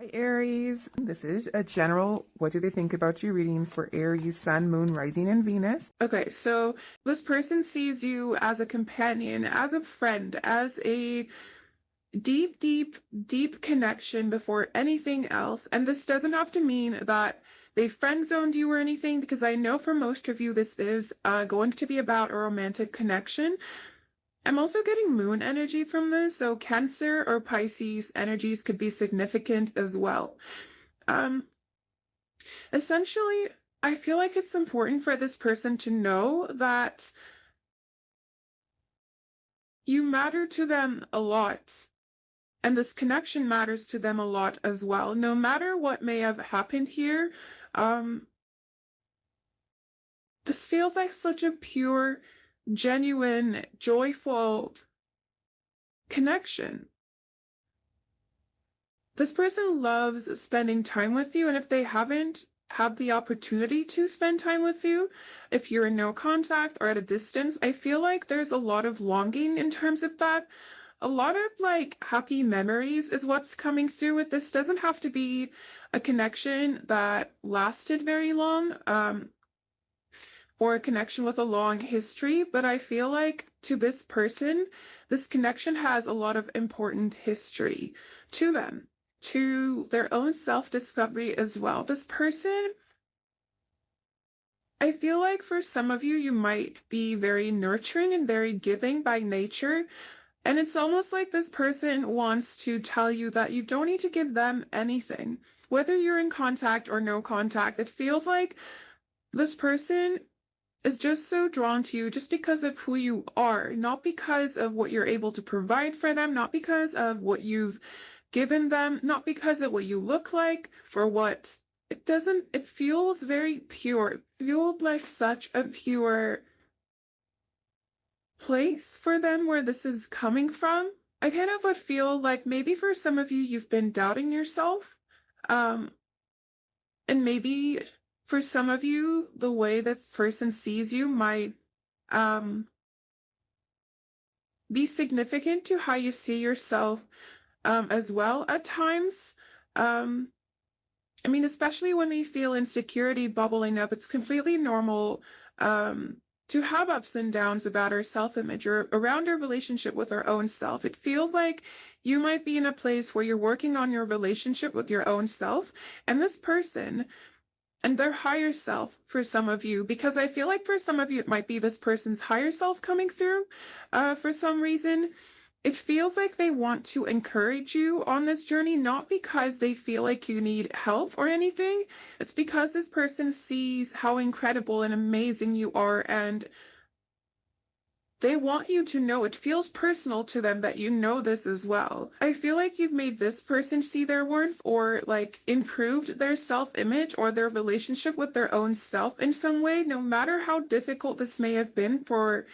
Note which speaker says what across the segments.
Speaker 1: Hi Aries, this is a general what do they think about you reading for Aries, Sun, Moon, Rising, and Venus. Okay, so this person sees you as a companion, as a friend, as a deep connection before anything else. And this doesn't have to mean that they friend zoned you or anything, because I know for most of you this is going to be about a romantic connection. I'm also getting moon energy from this, so Cancer or Pisces energies could be significant as well. Essentially, I feel like it's important for this person to know that you matter to them a lot, and this connection matters to them a lot as well. No matter what may have happened here, this feels like such a pure, genuine, joyful connection. This person loves spending time with you, and if they haven't had the opportunity to spend time with you, if you're in no contact or at a distance, I feel like there's a lot of longing in terms of that. A lot of like happy memories is what's coming through with this. Doesn't have to be a connection that lasted very long, or a connection with a long history, but I feel like to this person, this connection has a lot of important history to them, to their own self-discovery as well. This person, I feel like for some of you, you might be very nurturing and very giving by nature. And it's almost like this person wants to tell you that you don't need to give them anything. Whether you're in contact or no contact, it feels like this person is just so drawn to you just because of who you are, not because of what you're able to provide for them, not because of what you've given them, not because of what you look like, for what it feels very pure. It feels like such a pure place for them where this is coming from. I kind of would feel like maybe for some of you, you've been doubting yourself. And maybe for some of you, the way this person sees you might be significant to how you see yourself as well at times. I mean, especially when we feel insecurity bubbling up, it's completely normal to have ups and downs about our self-image or around our relationship with our own self. It feels like you might be in a place where you're working on your relationship with your own self, and this person and their higher self for some of you, because I feel like for some of you, it might be this person's higher self coming through for some reason. It feels like they want to encourage you on this journey, not because they feel like you need help or anything. It's because this person sees how incredible and amazing you are, and they want you to know. It feels personal to them that you know this as well. I feel like you've made this person see their worth, or like improved their self-image or their relationship with their own self in some way. No matter how difficult this may have been for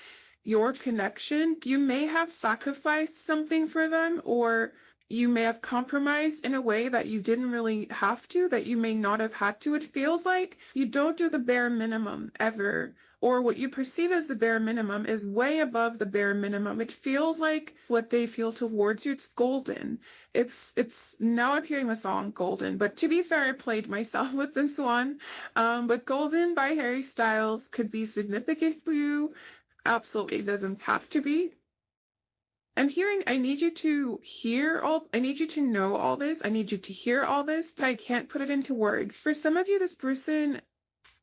Speaker 1: your connection, you may have sacrificed something for them, or you may have compromised in a way that you didn't really have to, that you may not have had to. It feels like you don't do the bare minimum ever, or what you perceive as the bare minimum is way above the bare minimum. It feels like what they feel towards you, it's golden. It's now I'm hearing the song Golden, but to be fair, I played myself with this one. But Golden by Harry Styles could be significant for you. Absolutely doesn't have to be. I'm hearing, I need you to I need you to know all this. I need you to hear all this, but I can't put it into words. For some of you, this person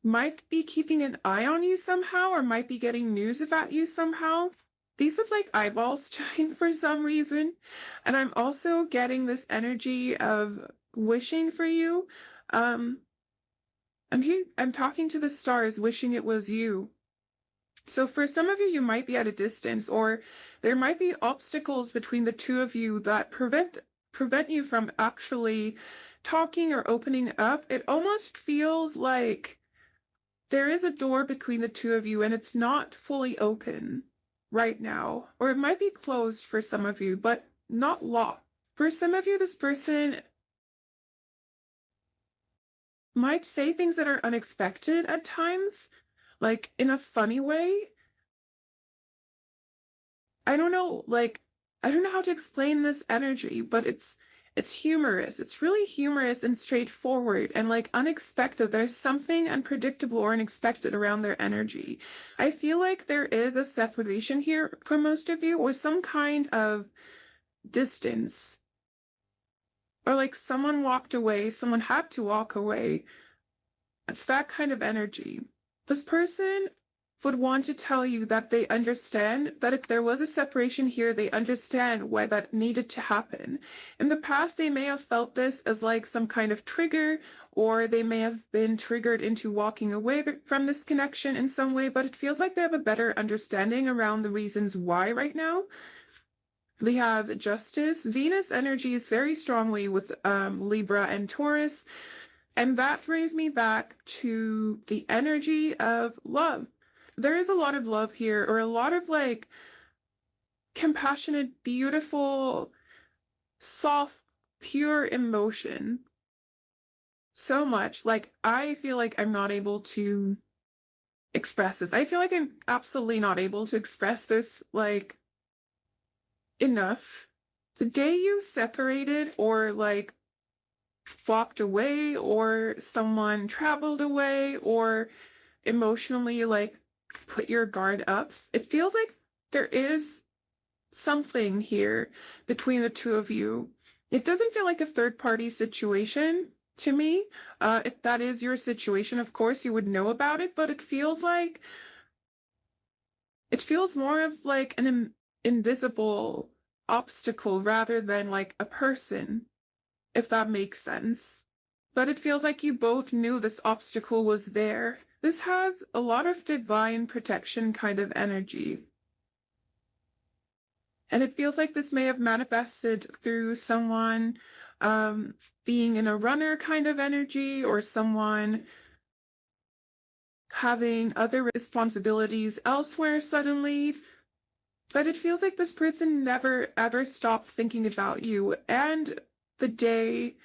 Speaker 1: might be keeping an eye on you somehow, or might be getting news about you somehow. These have like eyeballs checking for some reason. And I'm also getting this energy of wishing for you. I'm talking to the stars, wishing it was you. So for some of you, you might be at a distance, or there might be obstacles between the two of you that prevent you from actually talking or opening up. It almost feels like there is a door between the two of you and it's not fully open right now, or it might be closed for some of you, but not locked. For some of you, this person might say things that are unexpected at times, like in a funny way. I don't know, I don't know how to explain this energy, but It's humorous. It's really humorous and straightforward and like unexpected. There's something unpredictable or unexpected around their energy. I feel like there is a separation here for most of you, or some kind of distance. Or like someone walked away, someone had to walk away. It's that kind of energy. This person would want to tell you that they understand that if there was a separation here, they understand why that needed to happen. In the past, they may have felt this as like some kind of trigger, or they may have been triggered into walking away from this connection in some way, but it feels like they have a better understanding around the reasons why right now. They have Justice. Venus energy is very strongly with Libra and Taurus. And that brings me back to the energy of love. There is a lot of love here, or a lot of like compassionate, beautiful, soft, pure emotion. So much. Like, I feel like I'm not able to express this. I feel like I'm absolutely not able to express this, like, enough. The day you separated or like walked away, or someone traveled away, or emotionally like put your guard up, it feels like there is something here between the two of you. It doesn't feel like a third party situation to me. If that is your situation, of course you would know about it, but it feels more of like an invisible obstacle rather than like a person, if that makes sense. But it feels like you both knew this obstacle was there. This has a lot of divine protection kind of energy. And it feels like this may have manifested through someone being in a runner kind of energy, or someone having other responsibilities elsewhere suddenly. But it feels like this person never ever stopped thinking about you. And the day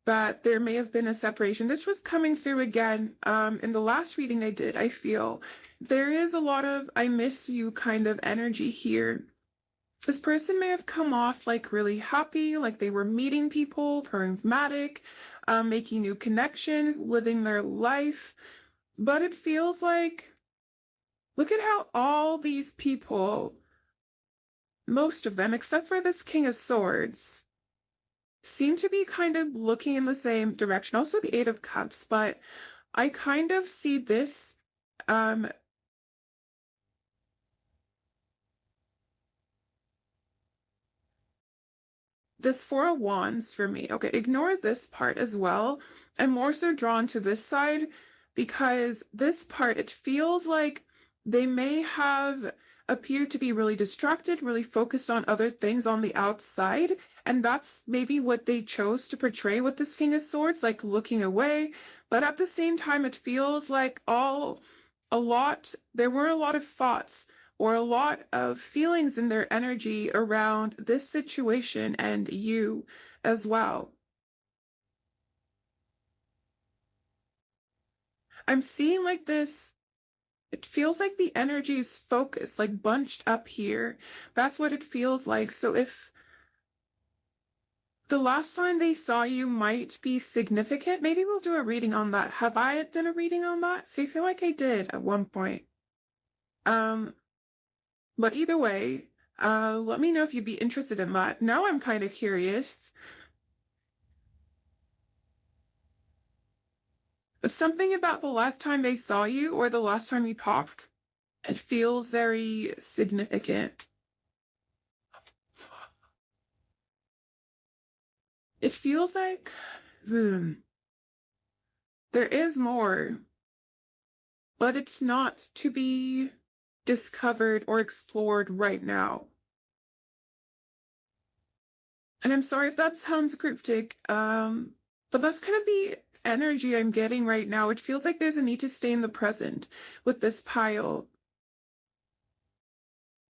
Speaker 1: that there may have been a separation, this was coming through again in the last reading I did, I feel. There is a lot of I miss you kind of energy here. This person may have come off like really happy, like they were meeting people, pragmatic, making new connections, living their life. But it feels like, look at how all these people, most of them, except for this King of Swords, seem to be kind of looking in the same direction. Also the Eight of Cups, but I kind of see this this Four of Wands for me. Okay, ignore this part as well. I'm more so drawn to this side because this part, it feels like they may have appeared to be really distracted, really focused on other things on the outside, and that's maybe what they chose to portray with this King of Swords, like looking away. But at the same time, it feels like there were a lot of thoughts or a lot of feelings in their energy around this situation and you as well. I'm seeing like this, it feels like the energy is focused, like bunched up here. That's what it feels like. So if the last time they saw you might be significant, maybe we'll do a reading on that. Have I done a reading on that? So I feel like I did at one point. But either way, let me know if you'd be interested in that. Now I'm kind of curious. But something about the last time they saw you or the last time you talked, it feels very significant. It feels like there is more, but it's not to be discovered or explored right now. And I'm sorry if that sounds cryptic, but that's kind of the energy I'm getting right now. It feels like there's a need to stay in the present with this pile.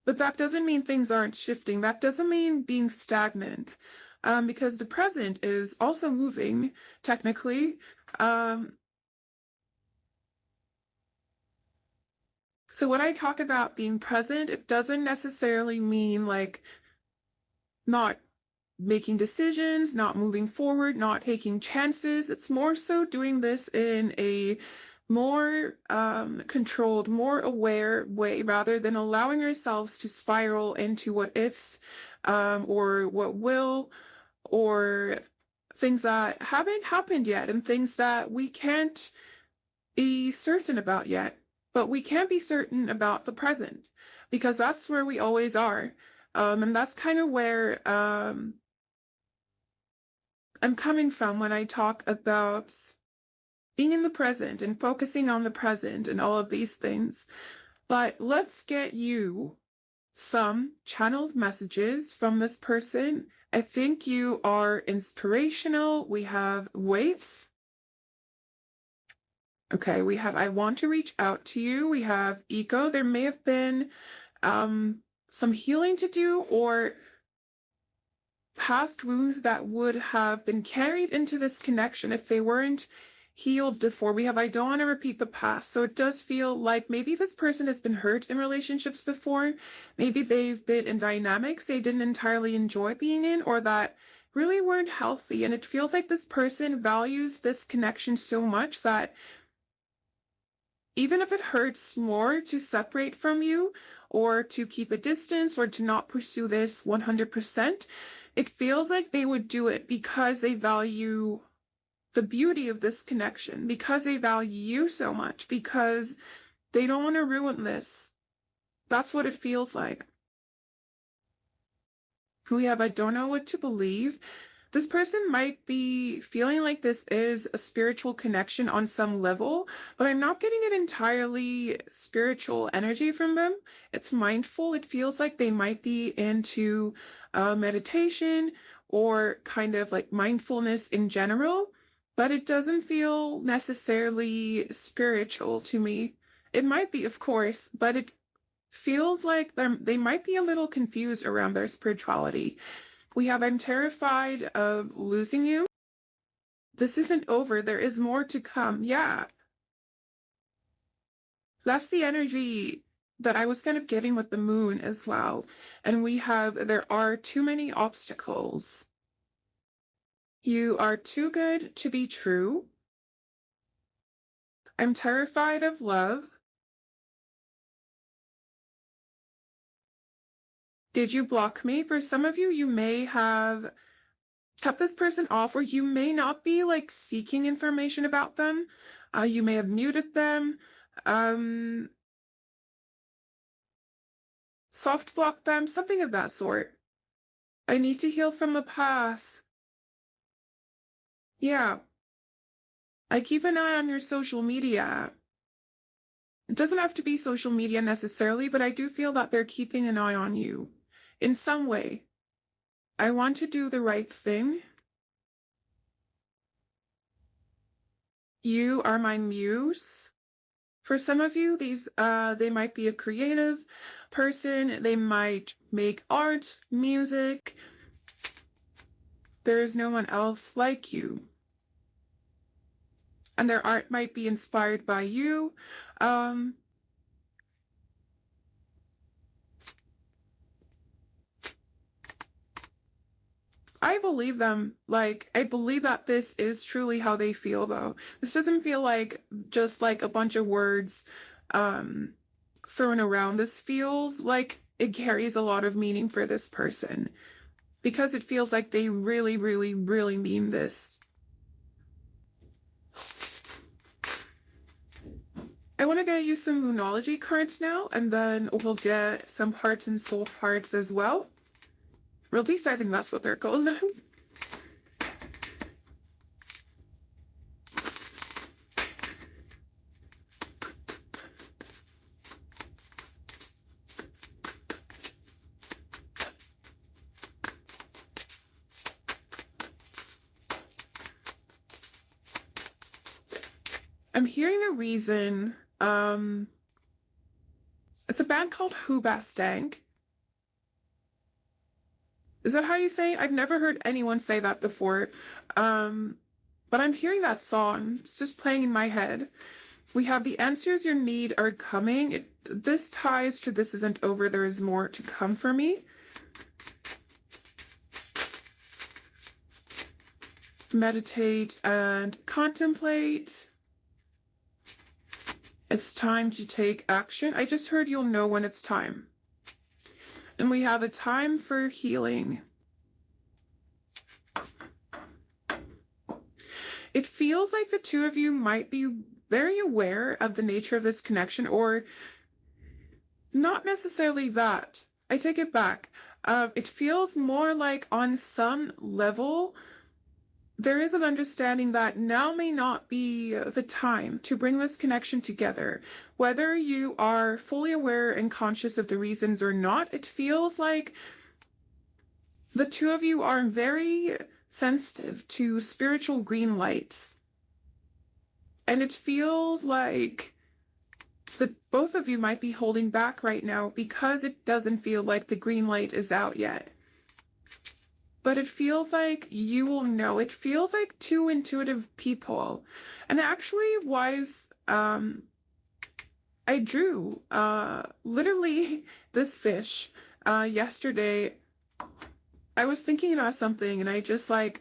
Speaker 1: But that doesn't mean things aren't shifting. That doesn't mean being stagnant. Because the present is also moving, technically. So when I talk about being present, it doesn't necessarily mean like not making decisions, not moving forward, not taking chances. It's more so doing this in a more controlled, more aware way rather than allowing ourselves to spiral into what ifs or what will or things that haven't happened yet and things that we can't be certain about yet. But we can be certain about the present because that's where we always are. And that's kind of where I'm coming from when I talk about being in the present and focusing on the present and all of these things. But let's get you some channeled messages from this person. I think you are inspirational. We have waves. Okay, we have I want to reach out to you. We have eco. There may have been some healing to do or past wounds that would have been carried into this connection if they weren't healed before. We have I don't want to repeat the past. So it does feel like maybe this person has been hurt in relationships before. Maybe they've been in dynamics they didn't entirely enjoy being in or that really weren't healthy. And it feels like this person values this connection so much that even if it hurts more to separate from you or to keep a distance or to not pursue this 100%, it feels like they would do it because they value the beauty of this connection, because they value you so much, because they don't want to ruin this. That's what it feels like. We have I don't know what to believe. This person might be feeling like this is a spiritual connection on some level, but I'm not getting an entirely spiritual energy from them. It's mindful. It feels like they might be into meditation or kind of like mindfulness in general, but it doesn't feel necessarily spiritual to me. It might be, of course, but it feels like they might be a little confused around their spirituality. We have I'm terrified of losing you. This isn't over. There is more to come. Yeah. That's the energy that I was kind of getting with the moon as well. And we have there are too many obstacles. You are too good to be true. I'm terrified of love. Did you block me? For some of you, you may have cut this person off, or you may not be like seeking information about them. You may have muted them, soft blocked them, something of that sort. I need to heal from the past. Yeah. I keep an eye on your social media. It doesn't have to be social media necessarily, but I do feel that they're keeping an eye on you in some way. I want to do the right thing. You are my muse. For some of you, they might be a creative person. They might make art, music. There is no one else like you. And their art might be inspired by you. I believe them. Like, I believe that this is truly how they feel, though. This doesn't feel like just like a bunch of words thrown around. This feels like it carries a lot of meaning for this person because it feels like they really, really, really mean this. I want to get you some Moonology cards now, and then we'll get some hearts and soul cards as well. Or at least I think that's what they're called. I'm hearing a reason. It's a band called Hoobastank. Is that how you say it? I've never heard anyone say that before. But I'm hearing that song. It's just playing in my head. We have the answers you need are coming. This ties to this isn't over. There is more to come for me. meditate and contemplate. It's time to take action. I just heard you'll know when it's time. And we have a time for healing. It feels like the two of you might be very aware of the nature of this connection, or not necessarily that. I take it back. It feels more like on some level, there is an understanding that now may not be the time to bring this connection together. Whether you are fully aware and conscious of the reasons or not, it feels like the two of you are very sensitive to spiritual green lights. And it feels like that both of you might be holding back right now because it doesn't feel like the green light is out yet. But it feels like you will know. It feels like two intuitive people. And actually was, I drew literally this fish yesterday. I was thinking about something and I just I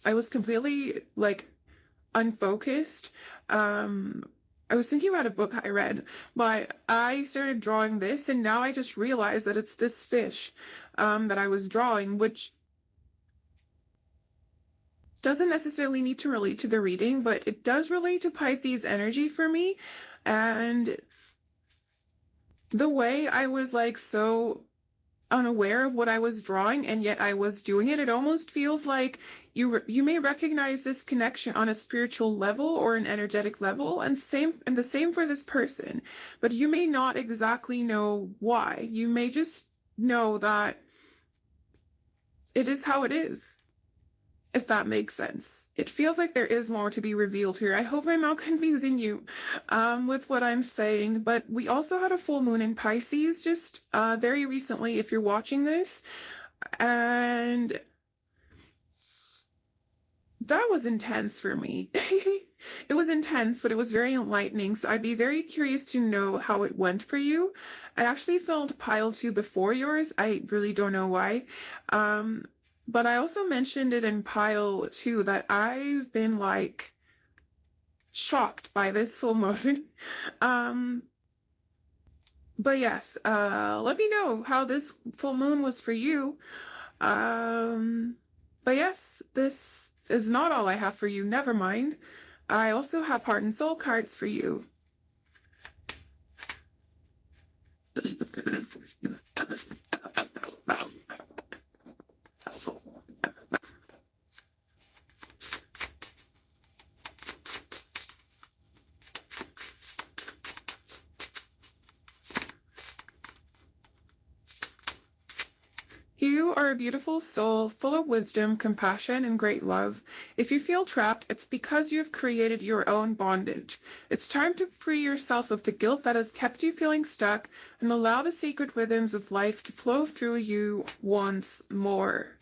Speaker 1: was completely unfocused. I was thinking about a book I read, but I started drawing this, and now I just realized that it's this fish that I was drawing, which doesn't necessarily need to relate to the reading, but it does relate to Pisces energy for me. And the way I was so unaware of what I was drawing, and yet I was doing it, it almost feels like you may recognize this connection on a spiritual level or an energetic level, and the same for this person, but you may not exactly know why. You may just know that it is how it is, if that makes sense. It feels like there is more to be revealed here. I hope I'm not confusing you with what I'm saying, but we also had a full moon in Pisces just very recently, if you're watching this, and that was intense for me. It was intense, but it was very enlightening, so I'd be very curious to know how it went for you. I actually filmed pile 2 before yours. I really don't know why. But I also mentioned it in pile 2 that I've been shocked by this full moon. But yes, let me know how this full moon was for you. But yes, this is not all I have for you. Never mind. I also have heart and soul cards for you. You are a beautiful soul, full of wisdom, compassion, and great love. If you feel trapped, it's because you have created your own bondage. It's time to free yourself of the guilt that has kept you feeling stuck and allow the sacred rhythms of life to flow through you once more.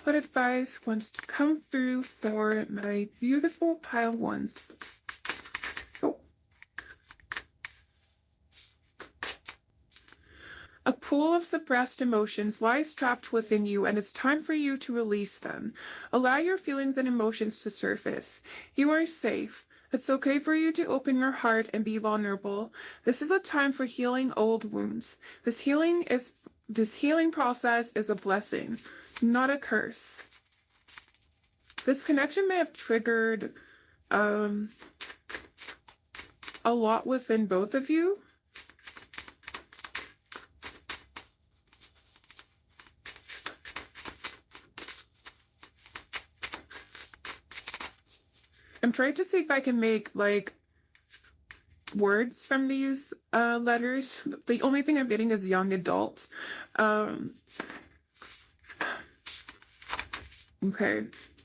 Speaker 1: What advice wants to come through for my beautiful pile ones? A pool of suppressed emotions lies trapped within you, and it's time for you to release them. Allow your feelings and emotions to surface. You are safe. It's okay for you to open your heart and be vulnerable. This is a time for healing old wounds. This healing process is a blessing, not a curse. This connection may have triggered a lot within both of you. I'm trying to see if I can make words from these letters. The only thing I'm getting is young adults. Okay,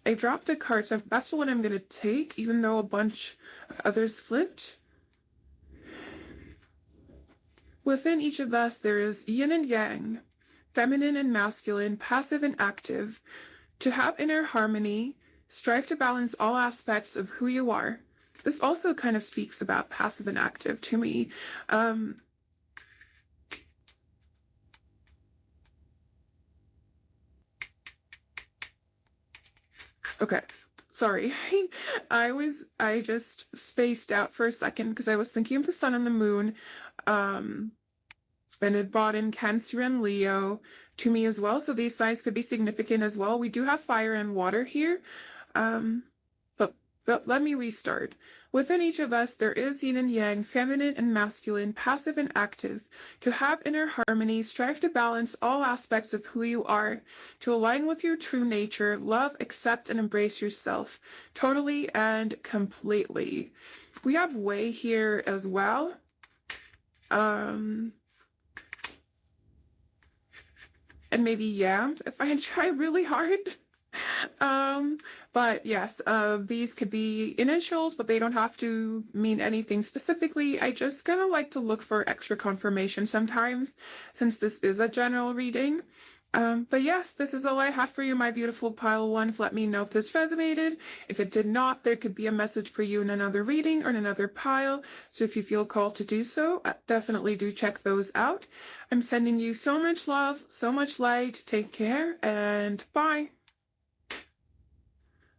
Speaker 1: I dropped a card, so that's the one I'm gonna take, even though a bunch of others flipped. Within each of us, there is yin and yang, feminine and masculine, passive and active. To have inner harmony, strive to balance all aspects of who you are. This also kind of speaks about passive and active to me. Okay, sorry. I just spaced out for a second because I was thinking of the sun and the moon. Um, and it brought in Cancer and Leo to me as well. So these signs could be significant as well. We do have fire and water here. Um, but let me restart. Within each of us, there is yin and yang, feminine and masculine, passive and active. To have inner harmony, strive to balance all aspects of who you are, to align with your true nature, love, accept, and embrace yourself, totally and completely. We have way here as well. And maybe yam if I try really hard. But yes, these could be initials, but they don't have to mean anything specifically. I just kind of like to look for extra confirmation sometimes, since this is a general reading. But yes, this is all I have for you, my beautiful pile ones. Let me know if this resonated. If it did not, there could be a message for you in another reading or in another pile. So if you feel called to do so, definitely do check those out. I'm sending you so much love, so much light. Take care and bye.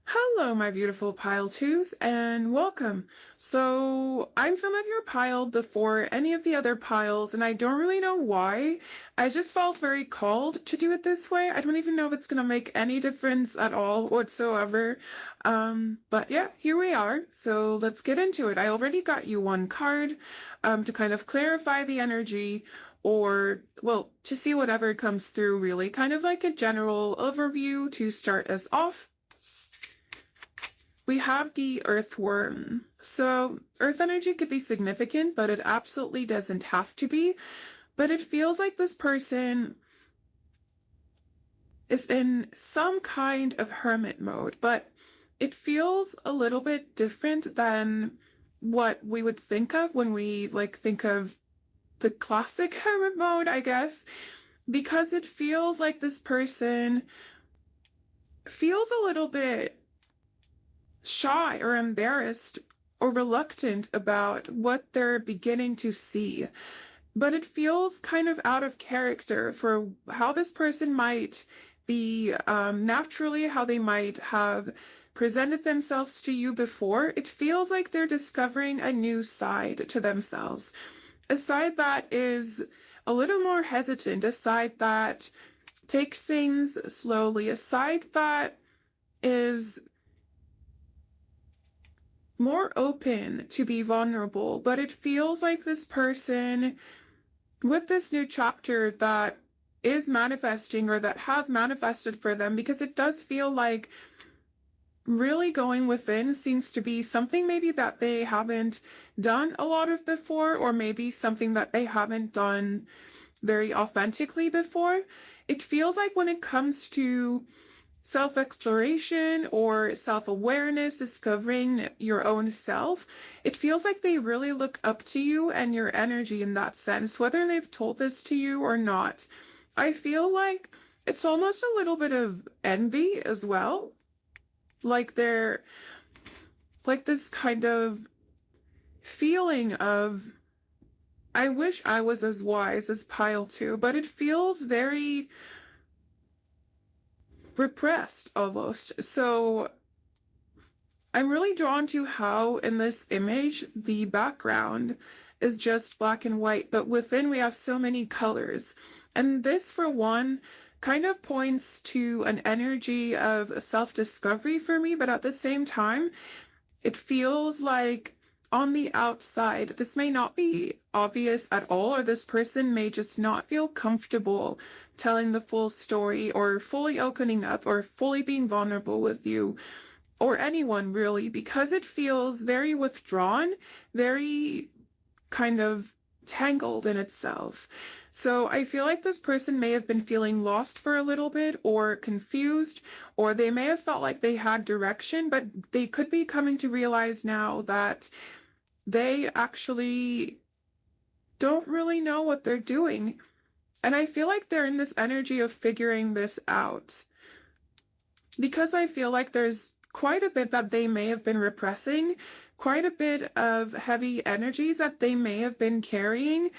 Speaker 1: Hello, my beautiful pile twos, and welcome. So I'm familiar piled before any of the other piles, and I don't really know why. I just felt very called to do it this way. I don't even know if it's gonna make any difference at all whatsoever. But yeah, here we are. So let's get into it. I already got you one card, to kind of clarify the energy, or, well, to see whatever comes through, really. Kind of like a general overview to start us off. We have the earthworm. So earth energy could be significant, but it absolutely doesn't have to be. But it feels like this person is in some kind of hermit mode, but it feels a little bit different than what we would think of when we think of the classic hermit mode, I guess, because it feels like this person feels a little bit shy or embarrassed or reluctant about what they're beginning to see. But it feels kind of out of character for how this person might be naturally, how they might have presented themselves to you before. It feels like they're discovering a new side to themselves. A side that is a little more hesitant, a side that takes things slowly, a side that is more open to be vulnerable. But it feels like this person, with this new chapter that is manifesting or that has manifested for them, because it does feel like really going within seems to be something maybe that they haven't done a lot of before, or maybe something that they haven't done very authentically before. It feels like when it comes to self-exploration or self-awareness, discovering your own self, it feels like they really look up to you and your energy in that sense, whether they've told this to you or not. I feel like it's almost a little bit of envy as well. Like they're like this kind of feeling of, I wish I was as wise as Pile 2, but it feels very repressed almost. So I'm really drawn to how in this image the background is just black and white, but within we have so many colors. And this, for one, kind of points to an energy of self-discovery for me, but at the same time, it feels like on the outside, this may not be obvious at all, or this person may just not feel comfortable telling the full story or fully opening up or fully being vulnerable with you or anyone really, because it feels very withdrawn, very kind of tangled in itself. So I feel like this person may have been feeling lost for a little bit or confused, or they may have felt like they had direction, but they could be coming to realize now that they actually don't really know what they're doing. And I feel like they're in this energy of figuring this out, because I feel like there's quite a bit that they may have been repressing, quite a bit of heavy energies that they may have been carrying.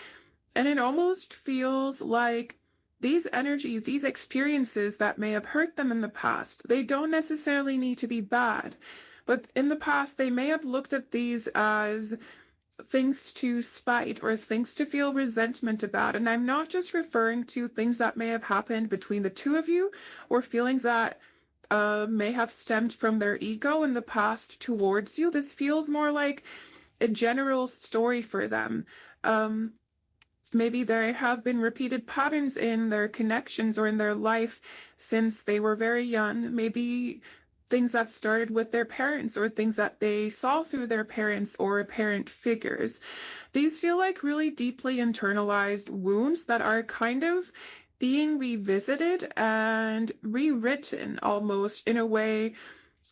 Speaker 1: And it almost feels like these energies, these experiences that may have hurt them in the past, they don't necessarily need to be bad. But in the past, they may have looked at these as things to spite or things to feel resentment about. And I'm not just referring to things that may have happened between the two of you or feelings that may have stemmed from their ego in the past towards you. This feels more like a general story for them. Maybe there have been repeated patterns in their connections or in their life since they were very young. Maybe things that started with their parents or things that they saw through their parents or parent figures. These feel like really deeply internalized wounds that are kind of being revisited and rewritten almost in a way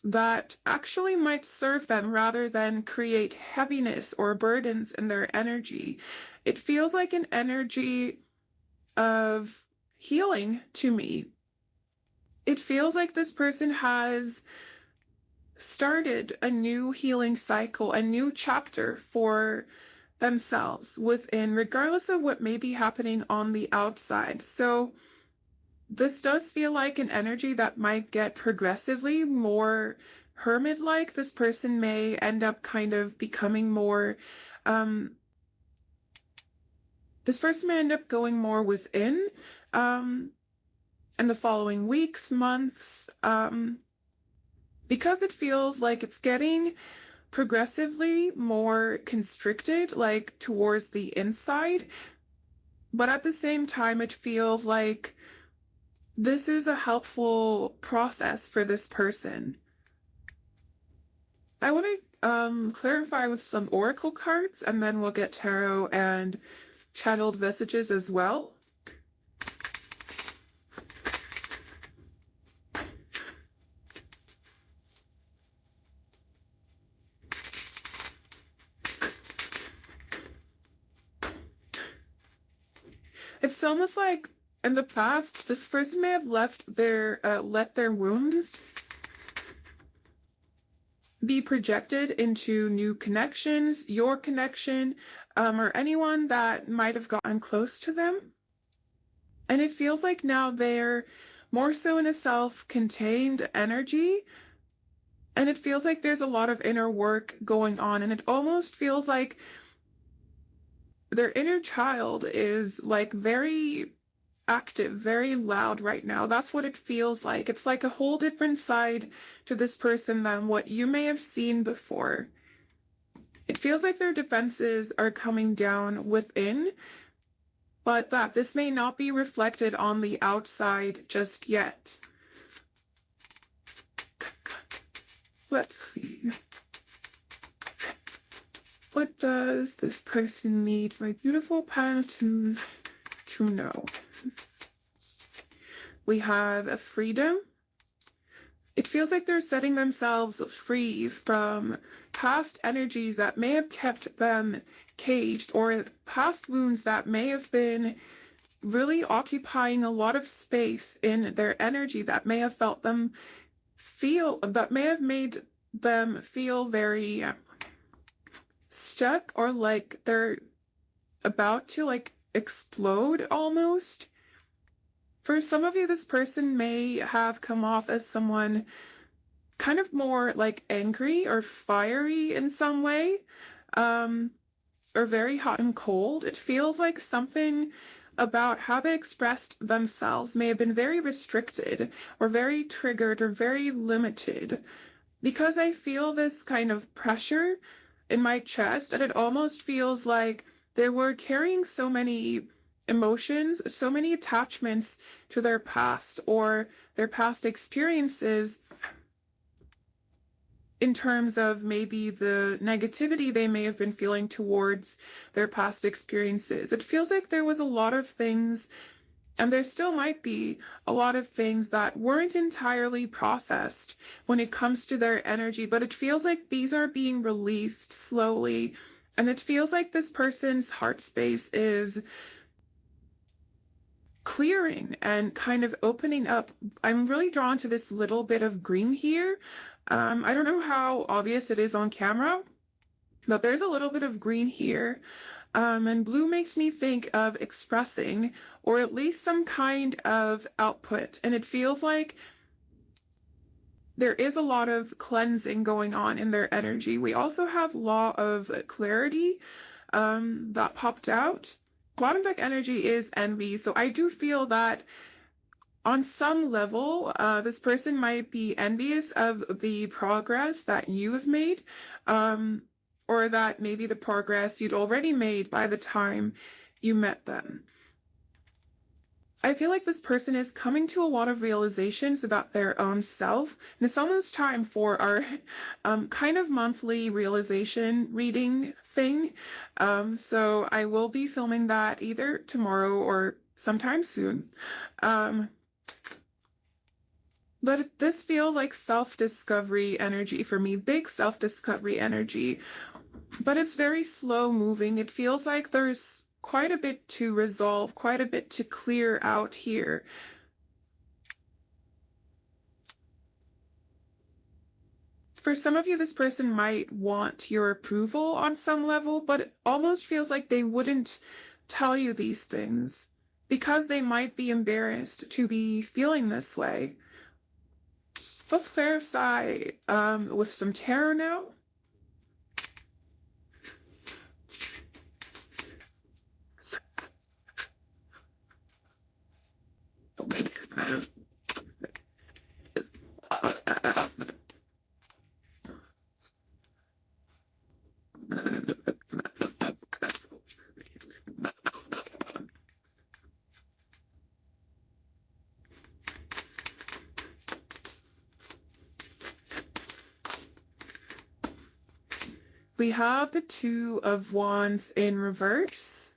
Speaker 1: that actually might serve them rather than create heaviness or burdens in their energy. It feels like an energy of healing to me. It feels like this person has started a new healing cycle, a new chapter for themselves within, regardless of what may be happening on the outside. So this does feel like an energy that might get progressively more hermit-like. This person may end up kind of becoming more, this person may end up going more within, in the following weeks, months, because it feels like it's getting progressively more constricted, like towards the inside. But at the same time, it feels like this is a helpful process for this person. I want to clarify with some oracle cards, and then we'll get tarot and channeled messages as well. It's almost like in the past, this person may have let their wounds be projected into new connections, your connection, or anyone that might have gotten close to them. And it feels like now they're more so in a self-contained energy. And it feels like there's a lot of inner work going on. And it almost feels like their inner child is like very active, very loud right now. That's what it feels like. It's like a whole different side to this person than what you may have seen before. It feels like their defenses are coming down within, but that this may not be reflected on the outside just yet. Let's see. What does this person need my beautiful Pantoon to know? We have a freedom. It feels like they're setting themselves free from past energies that may have kept them caged, or past wounds that may have been really occupying a lot of space in their energy, that may have made them feel very stuck, or like they're about to like explode almost. For some of you, this person may have come off as someone kind of more like angry or fiery in some way, or very hot and cold. It feels like something about how they expressed themselves may have been very restricted or very triggered or very limited, because I feel this kind of pressure in my chest, and it almost feels like they were carrying so many emotions, so many attachments to their past or their past experiences, in terms of maybe the negativity they may have been feeling towards their past experiences. It feels like there was a lot of things, and there still might be a lot of things that weren't entirely processed when it comes to their energy, but it feels like these are being released slowly, and it feels like this person's heart space is clearing and kind of opening up. I'm really drawn to this little bit of green here. I don't know how obvious it is on camera, but there's a little bit of green here. And blue makes me think of expressing, or at least some kind of output. And it feels like there is a lot of cleansing going on in their energy. We also have law of clarity that popped out. Bottom deck energy is envy. So I do feel that on some level, this person might be envious of the progress that you have made, or that maybe the progress you'd already made by the time you met them. I feel like this person is coming to a lot of realizations about their own self, and it's almost time for our kind of monthly realization reading thing. So I will be filming that either tomorrow or sometime soon. But this feels like self-discovery energy for me, big self-discovery energy. But it's very slow moving. It feels like there's quite a bit to resolve, quite a bit to clear out here. For some of you, this person might want your approval on some level, but it almost feels like they wouldn't tell you these things because they might be embarrassed to be feeling this way. Let's clarify with some tarot now. We have the Two of Wands in reverse.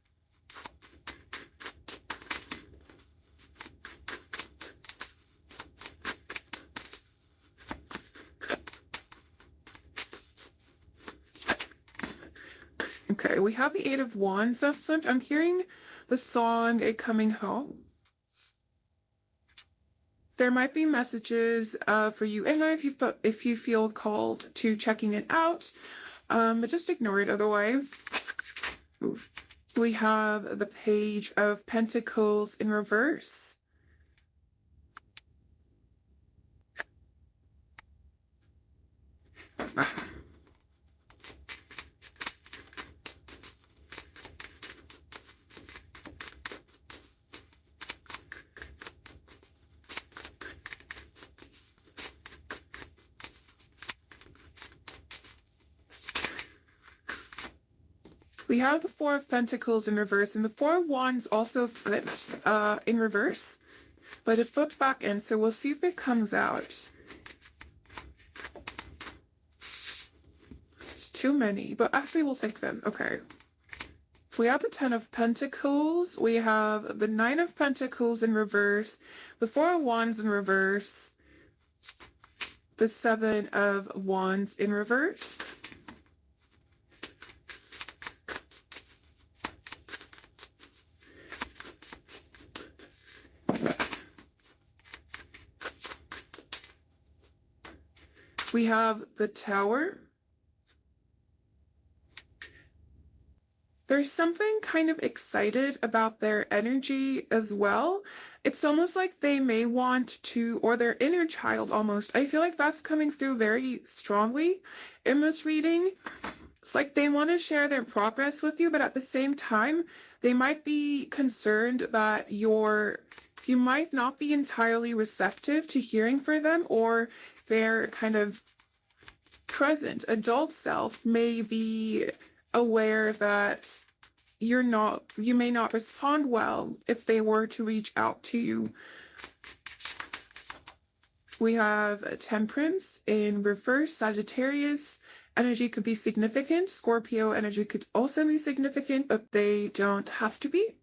Speaker 1: Okay, we have the Eight of Wands up front. I'm hearing the song A Coming Home. There might be messages for you in there if you feel called to checking it out. But just ignore it otherwise. Oof. We have the Page of Pentacles in reverse. We have the Four of Pentacles in reverse, and the Four of Wands also flipped in reverse, but it flipped back in, so we'll see if it comes out. It's too many, but actually we'll take them. Okay. So we have the Ten of Pentacles, we have the Nine of Pentacles in reverse, the Four of Wands in reverse, the Seven of Wands in reverse. We have the Tower. There's something kind of excited about their energy as well. It's almost like they may want to, or their inner child almost. I feel like that's coming through very strongly in this reading. It's like they want to share their progress with you, but at the same time, they might be concerned that you might not be entirely receptive to hearing from them, or their kind of present adult self may be aware that you may not respond well if they were to reach out to you. We have Temperance in reverse. Sagittarius energy could be significant. Scorpio energy could also be significant, but they don't have to be.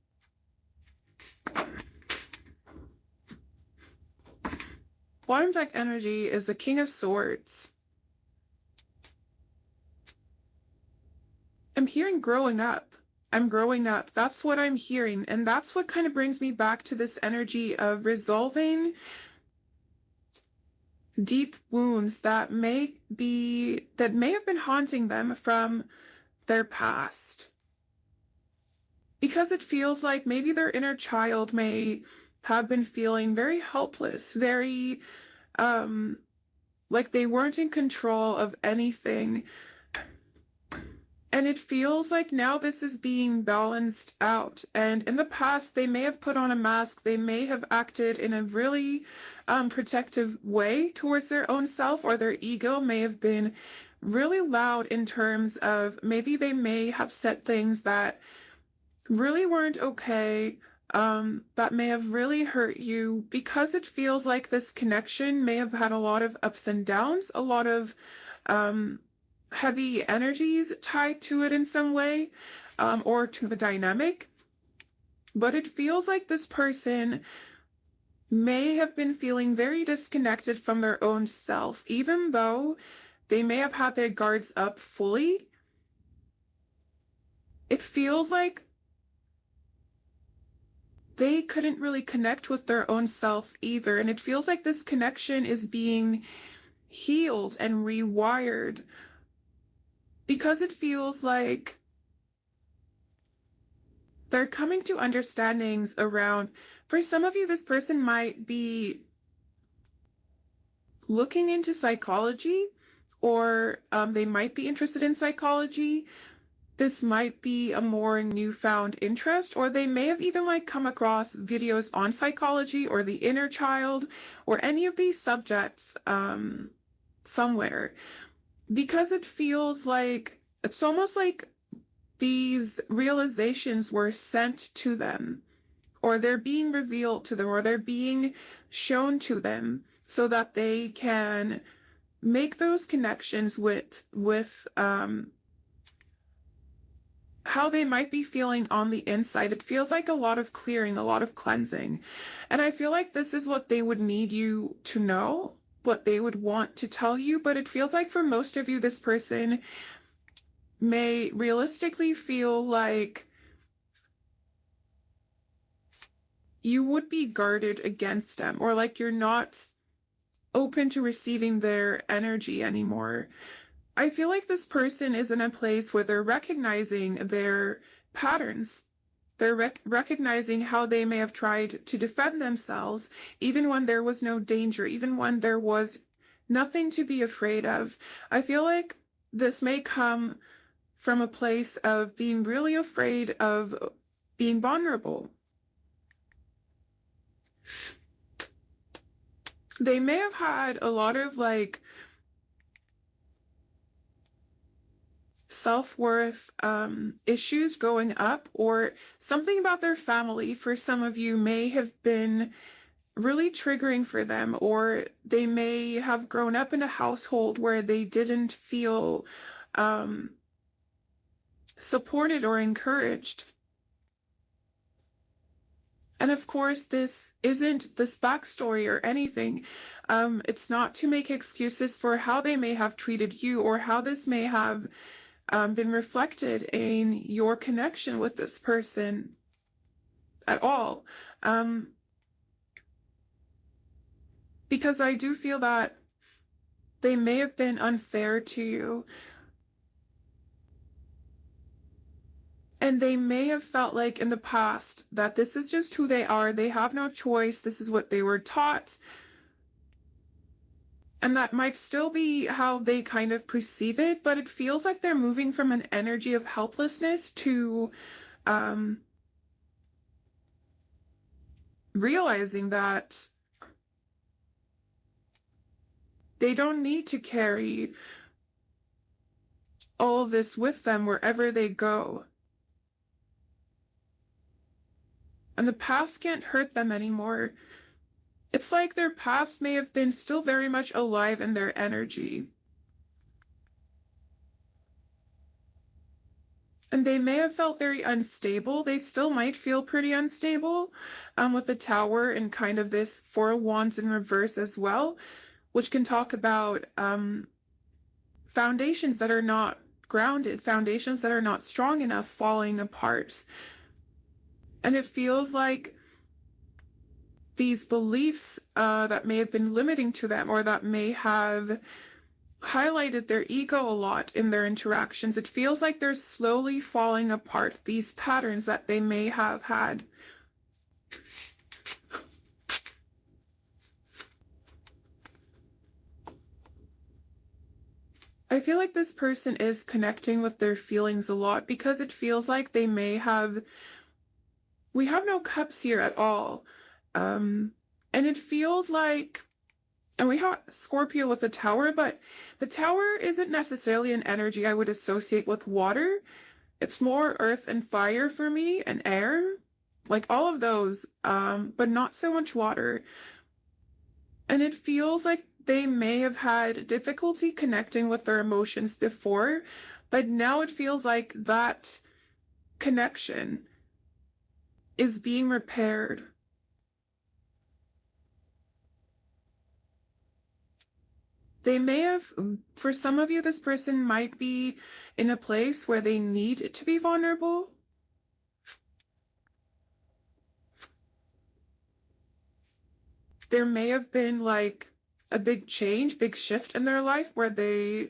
Speaker 1: Bottom deck energy is the King of Swords. I'm hearing growing up. I'm growing up. That's what I'm hearing. And that's what kind of brings me back to this energy of resolving deep wounds that may have been haunting them from their past. because it feels like maybe their inner child may have been feeling very helpless, very like they weren't in control of anything. And it feels like now this is being balanced out. And in the past, they may have put on a mask. They may have acted in a really protective way towards their own self, or their ego may have been really loud in terms of maybe they may have said things that really weren't okay, that may have really hurt you, because it feels like this connection may have had a lot of ups and downs, a lot of heavy energies tied to it in some way, or to the dynamic. But it feels like this person may have been feeling very disconnected from their own self, even though they may have had their guards up fully. It feels like they couldn't really connect with their own self either. And it feels like this connection is being healed and rewired, because it feels like they're coming to understandings around, for some of you, this person might be looking into psychology, or they might be interested in psychology. This might be a more newfound interest, or they may have even like come across videos on psychology or the inner child or any of these subjects somewhere, because it feels like it's almost like these realizations were sent to them, or they're being revealed to them, or they're being shown to them so that they can make those connections with how they might be feeling on the inside. It feels like a lot of clearing, a lot of cleansing. And I feel like this is what they would need you to know, what they would want to tell you. But it feels like for most of you, this person may realistically feel like you would be guarded against them, or like you're not open to receiving their energy anymore. I feel like this person is in a place where they're recognizing their patterns. They're recognizing how they may have tried to defend themselves, even when there was no danger, even when there was nothing to be afraid of. I feel like this may come from a place of being really afraid of being vulnerable. They may have had a lot of like self-worth issues growing up, or something about their family for some of you may have been really triggering for them, or they may have grown up in a household where they didn't feel supported or encouraged. And of course, this isn't this backstory or anything. It's not to make excuses for how they may have treated you, or how this may have been reflected in your connection with this person at all. Because I do feel that they may have been unfair to you. And they may have felt like in the past that this is just who they are. They have no choice. This is what they were taught. And that might still be how they kind of perceive it, but it feels like they're moving from an energy of helplessness to realizing that they don't need to carry all of this with them wherever they go. And the past can't hurt them anymore. It's like their past may have been still very much alive in their energy. And they may have felt very unstable. They still might feel pretty unstable with the Tower and kind of this Four of Wands in reverse as well, which can talk about foundations that are not grounded, foundations that are not strong enough falling apart. And it feels like these beliefs that may have been limiting to them, or that may have highlighted their ego a lot in their interactions. It feels like they're slowly falling apart, these patterns that they may have had. I feel like this person is connecting with their feelings a lot because it feels like they may have, we have no cups here at all. And it feels like, and we have Scorpio with the Tower, but the Tower isn't necessarily an energy I would associate with water. It's more earth and fire for me, and air, like all of those, but not so much water. And it feels like they may have had difficulty connecting with their emotions before, but now it feels like that connection is being repaired. They may have, for some of you, this person might be in a place where they need to be vulnerable. There may have been like a big change, big shift in their life where they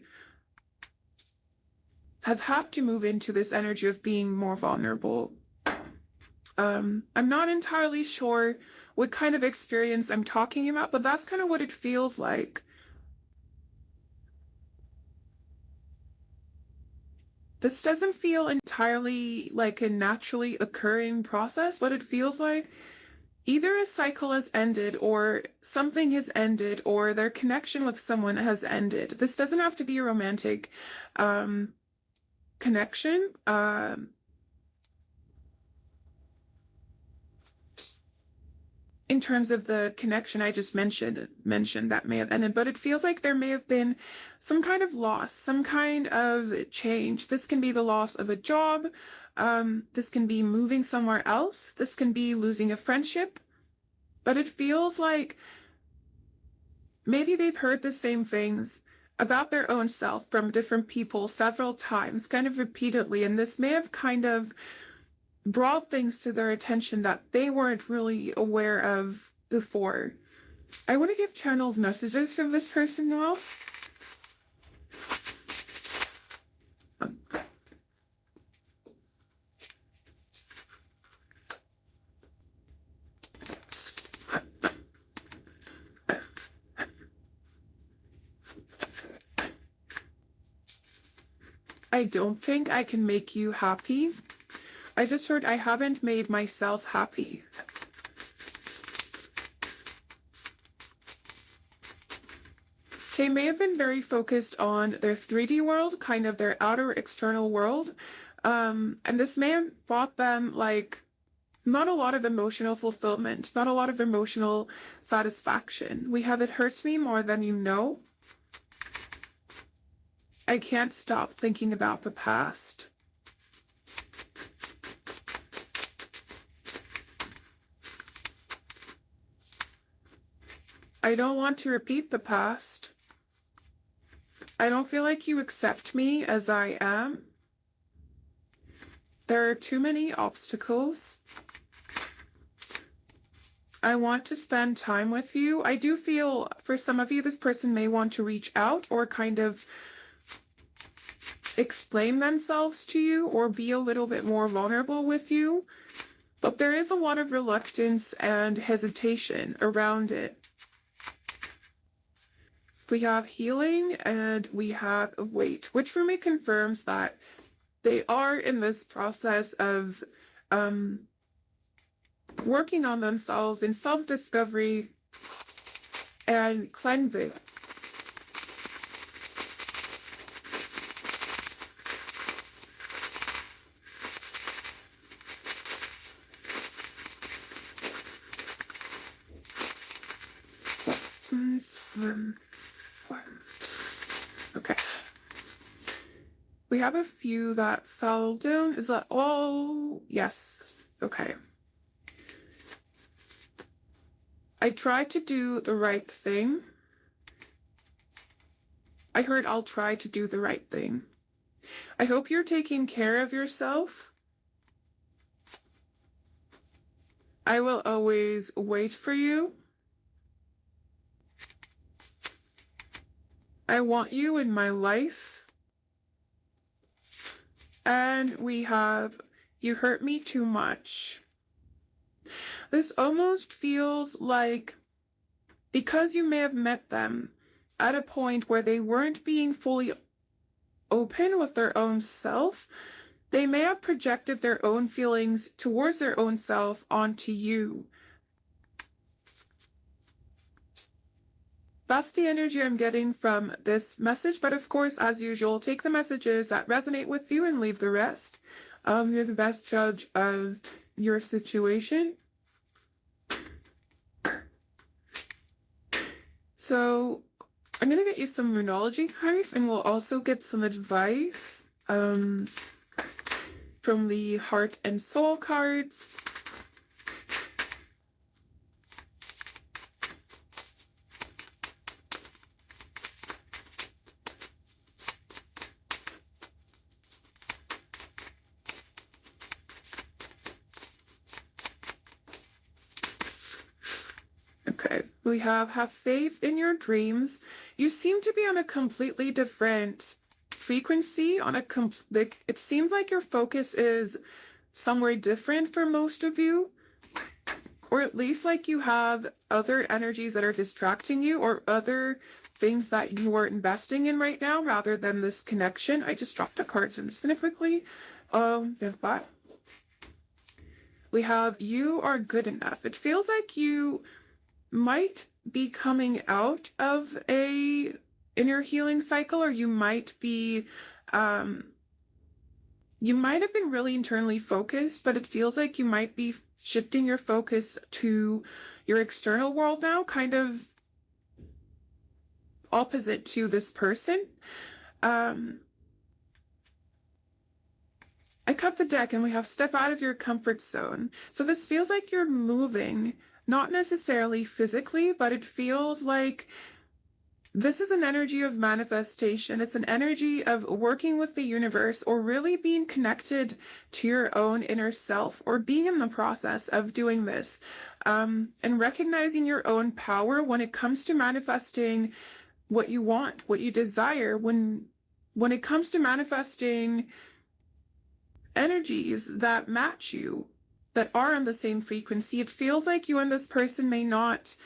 Speaker 1: have had to move into this energy of being more vulnerable. I'm not entirely sure what kind of experience I'm talking about, but that's kind of what it feels like. This doesn't feel entirely like a naturally occurring process. What it feels like, either a cycle has ended or something has ended or their connection with someone has ended. This doesn't have to be a romantic connection. In terms of the connection I just mentioned that may have ended, but it feels like there may have been some kind of loss, some kind of change. This can be the loss of a job. This can be moving somewhere else. This can be losing a friendship. But it feels like maybe they've heard the same things about their own self from different people several times, kind of repeatedly, and this may have kind of brought things to their attention that they weren't really aware of before. I want to give channels messages from this person now. I don't think I can make you happy. I just heard I haven't made myself happy. They may have been very focused on their 3D world, kind of their outer external world. And this may have brought them like not a lot of emotional fulfillment, not a lot of emotional satisfaction. We have it hurts me more than you know. I can't stop thinking about the past. I don't want to repeat the past. I don't feel like you accept me as I am. There are too many obstacles. I want to spend time with you. I do feel for some of you, this person may want to reach out or kind of explain themselves to you or be a little bit more vulnerable with you. But there is a lot of reluctance and hesitation around it. We have healing and we have wait, which for me confirms that they are in this process of working on themselves in self-discovery and cleansing. Okay. We have a few that fell down. Is that all? Yes. Okay. I tried to do the right thing. I heard I'll try to do the right thing. I hope you're taking care of yourself. I will always wait for you. I want you in my life. And we have, you hurt me too much. This almost feels like, because you may have met them at a point where they weren't being fully open with their own self, they may have projected their own feelings towards their own self onto you. That's the energy I'm getting from this message, but of course, as usual, take the messages that resonate with you and leave the rest. You're the best judge of your situation. So I'm going to get you some moonology cards, and we'll also get some advice from the heart and soul cards. Okay, we have faith in your dreams. You seem to be on a completely different frequency, on a like, it seems like your focus is somewhere different for most of you, or at least like you have other energies that are distracting you, or other things that you are investing in right now rather than this connection. I just dropped a card, so I'm just gonna quickly get that. We have, you are good enough. It feels like you might be coming out of a inner healing cycle, or you might be you might have been really internally focused, but it feels like you might be shifting your focus to your external world now, kind of opposite to this person. I cut the deck and we have step out of your comfort zone. So this feels like you're moving, not necessarily physically, but it feels like this is an energy of manifestation. It's an energy of working with the universe, or really being connected to your own inner self, or being in the process of doing this, and recognizing your own power when it comes to manifesting what you want, what you desire, when it comes to manifesting energies that match you, that are on the same frequency. It feels like you and this person may not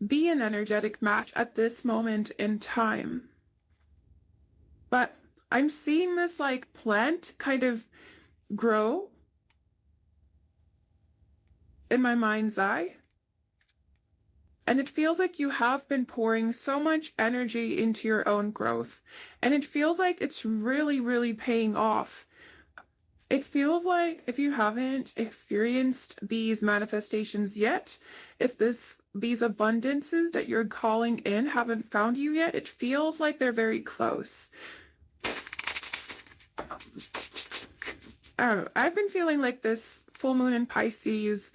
Speaker 1: be an energetic match at this moment in time. But I'm seeing this like plant kind of grow in my mind's eye. And it feels like you have been pouring so much energy into your own growth. And it feels like it's really, really paying off. It feels like, if you haven't experienced these manifestations yet, if these abundances that you're calling in haven't found you yet, it feels like they're very close. I don't know. I've been feeling like this full moon in Pisces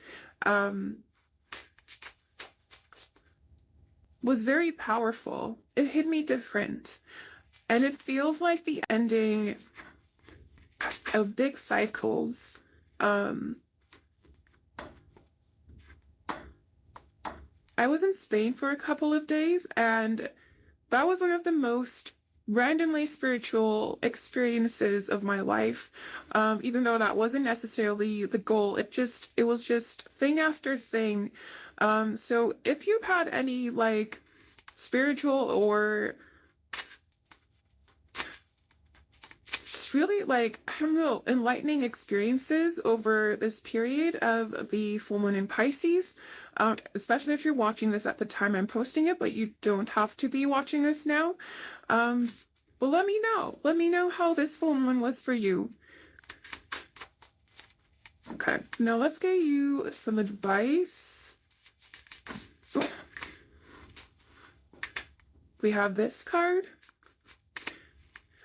Speaker 1: was very powerful. It hit me different. And it feels like the ending of big cycles. I was in Spain for a couple of days, and that was one of the most randomly spiritual experiences of my life. Even though that wasn't necessarily the goal, it was just thing after thing. So if you've had any like spiritual or really, like, I don't know, enlightening experiences over this period of the full moon in Pisces, especially if you're watching this at the time I'm posting it, but you don't have to be watching this now. But let me know. Let me know how this full moon was for you. Okay, now let's get you some advice. We have this card.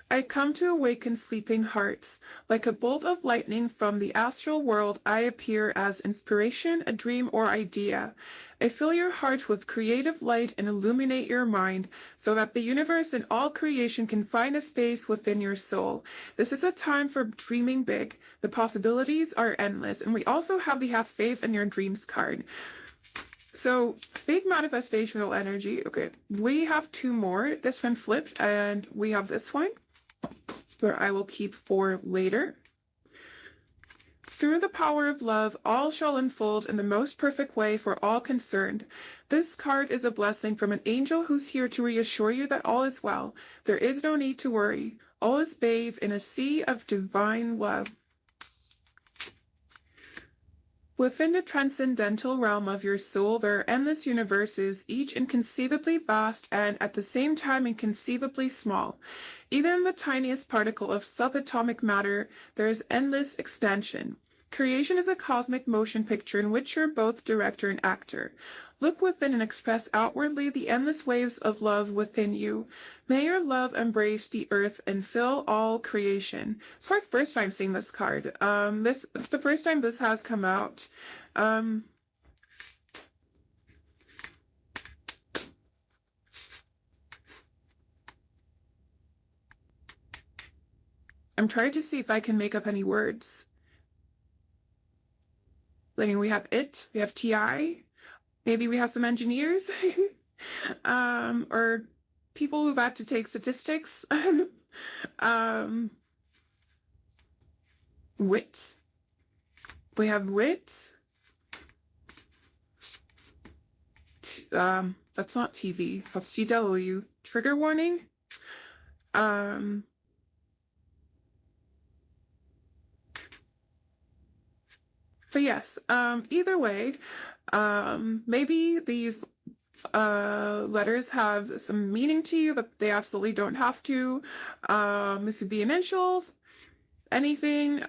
Speaker 1: I come to awaken sleeping hearts. Like a bolt of lightning from the astral world, I appear as inspiration, a dream, or idea. I fill your heart with creative light and illuminate your mind so that the universe and all creation can find a space within your soul. This is a time for dreaming big. The possibilities are endless. And we also have the Have Faith in Your Dreams card. So, big manifestational energy. Okay, we have two more. This one flipped, and we have this one, where I will keep for later. Through the power of love, all shall unfold in the most perfect way for all concerned. This card is a blessing from an angel who's here to reassure you that all is well. There is no need to worry. All is bathed in a sea of divine love. Within the transcendental realm of your soul, there are endless universes, each inconceivably vast and at the same time inconceivably small. Even in the tiniest particle of subatomic matter, there is endless expansion. Creation is a cosmic motion picture in which you're both director and actor. Look within and express outwardly the endless waves of love within you. May your love embrace the earth and fill all creation. It's my first time seeing this card. This is the first time this has come out. I'm trying to see if I can make up any words. I mean, we have it, we have TI, maybe we have some engineers, or people who've had to take statistics. Wit. We have wit. That's not TV, that's TW. Trigger warning. But yes, either way, maybe these letters have some meaning to you, but they absolutely don't have to. This could be initials, anything.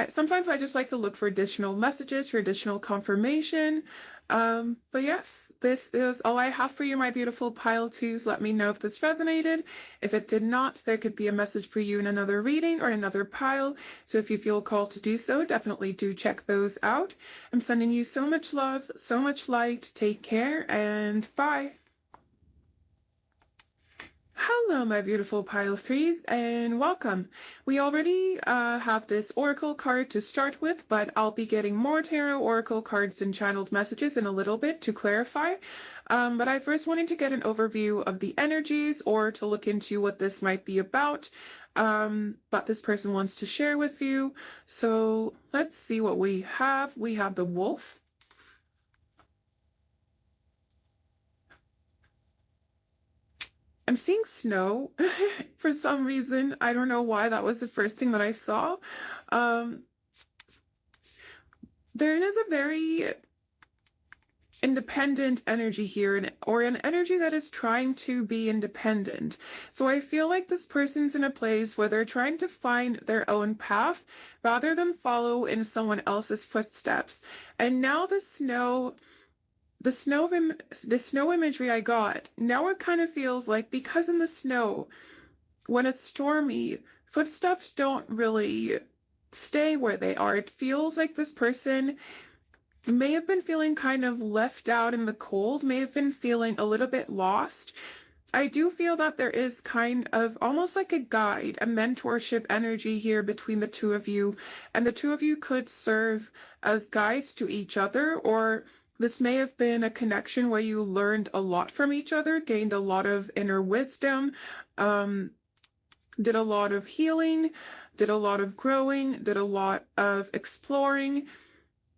Speaker 1: Sometimes I just like to look for additional messages, for additional confirmation. But yes, this is all I have for you, my beautiful pile twos. Let me know if this resonated. If it did not, there could be a message for you in another reading or another pile. So if you feel called to do so, definitely do check those out. I'm sending you so much love, so much light. Take care and bye. Hello, my beautiful pile threes, and welcome. We already have this oracle card to start with, but I'll be getting more tarot oracle cards and channeled messages in a little bit to clarify. But I first wanted to get an overview of the energies or to look into what this might be about, what this person wants to share with you. So let's see what we have. We have the wolf. I'm seeing snow for some reason. I don't know why that was the first thing that I saw. There is a very independent energy here, or an energy that is trying to be independent. So I feel like this person's in a place where they're trying to find their own path rather than follow in someone else's footsteps. And now the snow imagery I got, now it kind of feels like, because in the snow, when it's stormy, footsteps don't really stay where they are. It feels like this person may have been feeling kind of left out in the cold, may have been feeling a little bit lost. I do feel that there is kind of almost like a guide, a mentorship energy here between the two of you, and the two of you could serve as guides to each other, or this may have been a connection where you learned a lot from each other, gained a lot of inner wisdom, did a lot of healing, did a lot of growing, did a lot of exploring.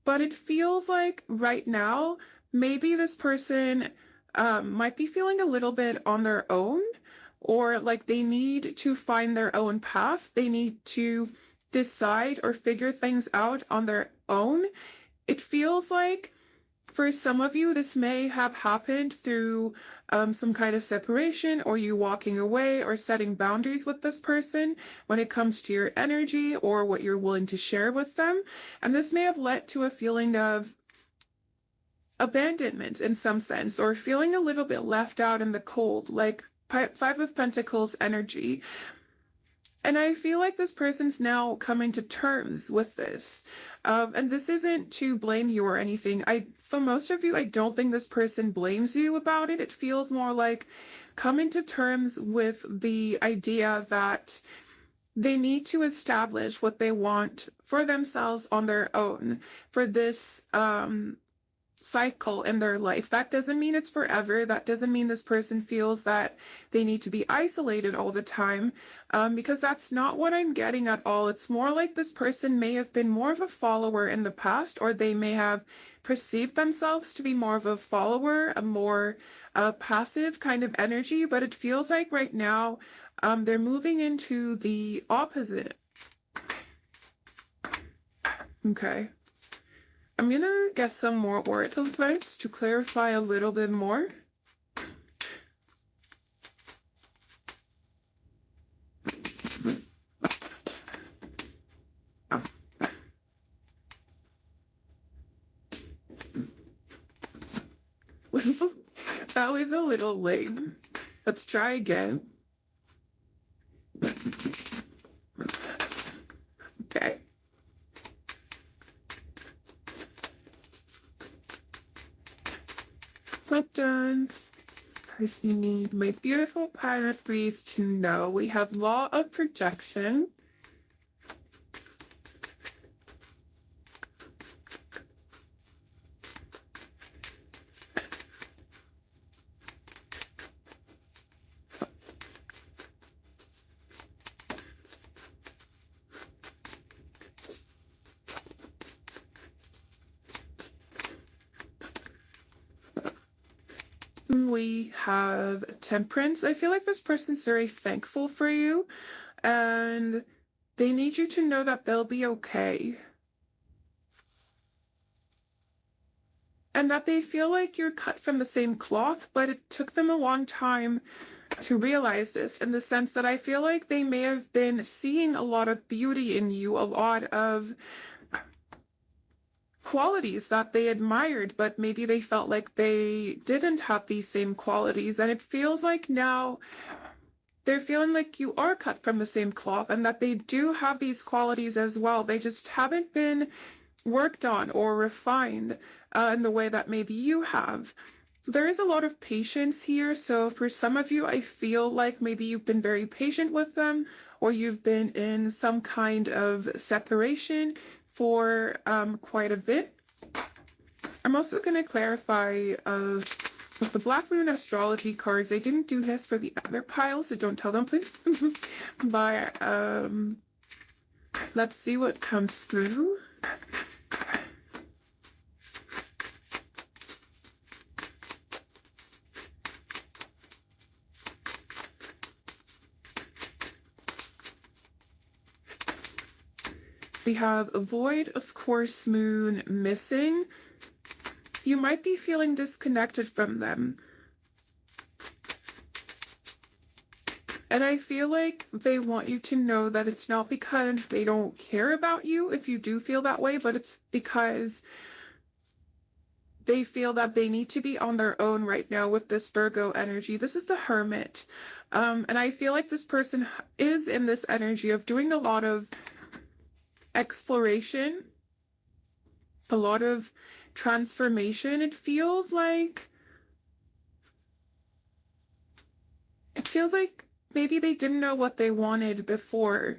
Speaker 1: But it feels like right now, maybe this person might be feeling a little bit on their own, or like they need to find their own path. They need to decide or figure things out on their own. It feels like for some of you, this may have happened through some kind of separation, or you walking away or setting boundaries with this person when it comes to your energy or what you're willing to share with them. And this may have led to a feeling of abandonment in some sense, or feeling a little bit left out in the cold, like Five of Pentacles energy. And I feel like this person's now coming to terms with this. And this isn't to blame you or anything. For most of you, I don't think this person blames you about it. It feels more like coming to terms with the idea that they need to establish what they want for themselves on their own. For this cycle in their life. That doesn't mean it's forever. That doesn't mean this person feels that they need to be isolated all the time, because that's not what I'm getting at all. It's more like this person may have been more of a follower in the past, or they may have perceived themselves to be more of a follower, a more passive kind of energy, but it feels like right now they're moving into the opposite. Okay. I'm gonna get some more oracle cards to clarify a little bit more. That was a little lame. Let's try again. Okay. So done. I need my beautiful pilot please to know we have law of projection. We have temperance. I feel like this person's very thankful for you, and they need you to know that they'll be okay. And that they feel like you're cut from the same cloth, but it took them a long time to realize this, in the sense that I feel like they may have been seeing a lot of beauty in you, a lot of qualities that they admired, but maybe they felt like they didn't have these same qualities. And it feels like now they're feeling like you are cut from the same cloth and that they do have these qualities as well. They just haven't been worked on or refined in the way that maybe you have. There is a lot of patience here. So for some of you, I feel like maybe you've been very patient with them, or you've been in some kind of separation for quite a bit. I'm also going to clarify with the Black Moon astrology cards. I didn't do this for the other piles, so don't tell them, please. But let's see what comes through. We have a void, of course, moon missing. You might be feeling disconnected from them. And I feel like they want you to know that it's not because they don't care about you if you do feel that way, but it's because they feel that they need to be on their own right now with this Virgo energy. This is the Hermit. And I feel like this person is in this energy of doing a lot of exploration, a lot of transformation. It feels like maybe they didn't know what they wanted before,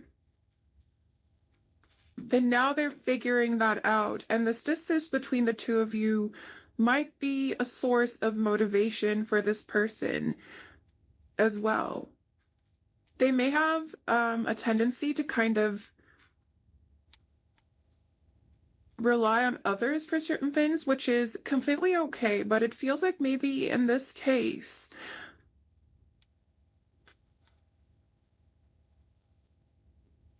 Speaker 1: but now they're figuring that out, and this distance between the two of you might be a source of motivation for this person as well. They may have a tendency to kind of rely on others for certain things, which is completely okay, but it feels like maybe in this case,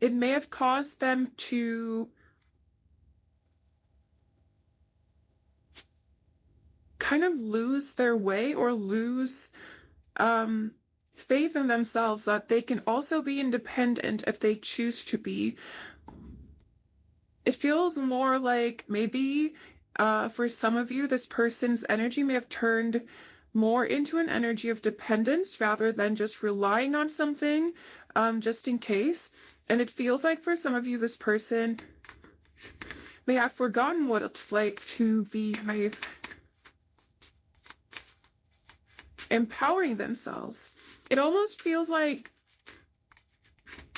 Speaker 1: it may have caused them to kind of lose their way or lose faith in themselves, that they can also be independent if they choose to be. It feels more like maybe for some of you, this person's energy may have turned more into an energy of dependence rather than just relying on something just in case. And it feels like for some of you, this person may have forgotten what it's like to be empowering themselves. It almost feels like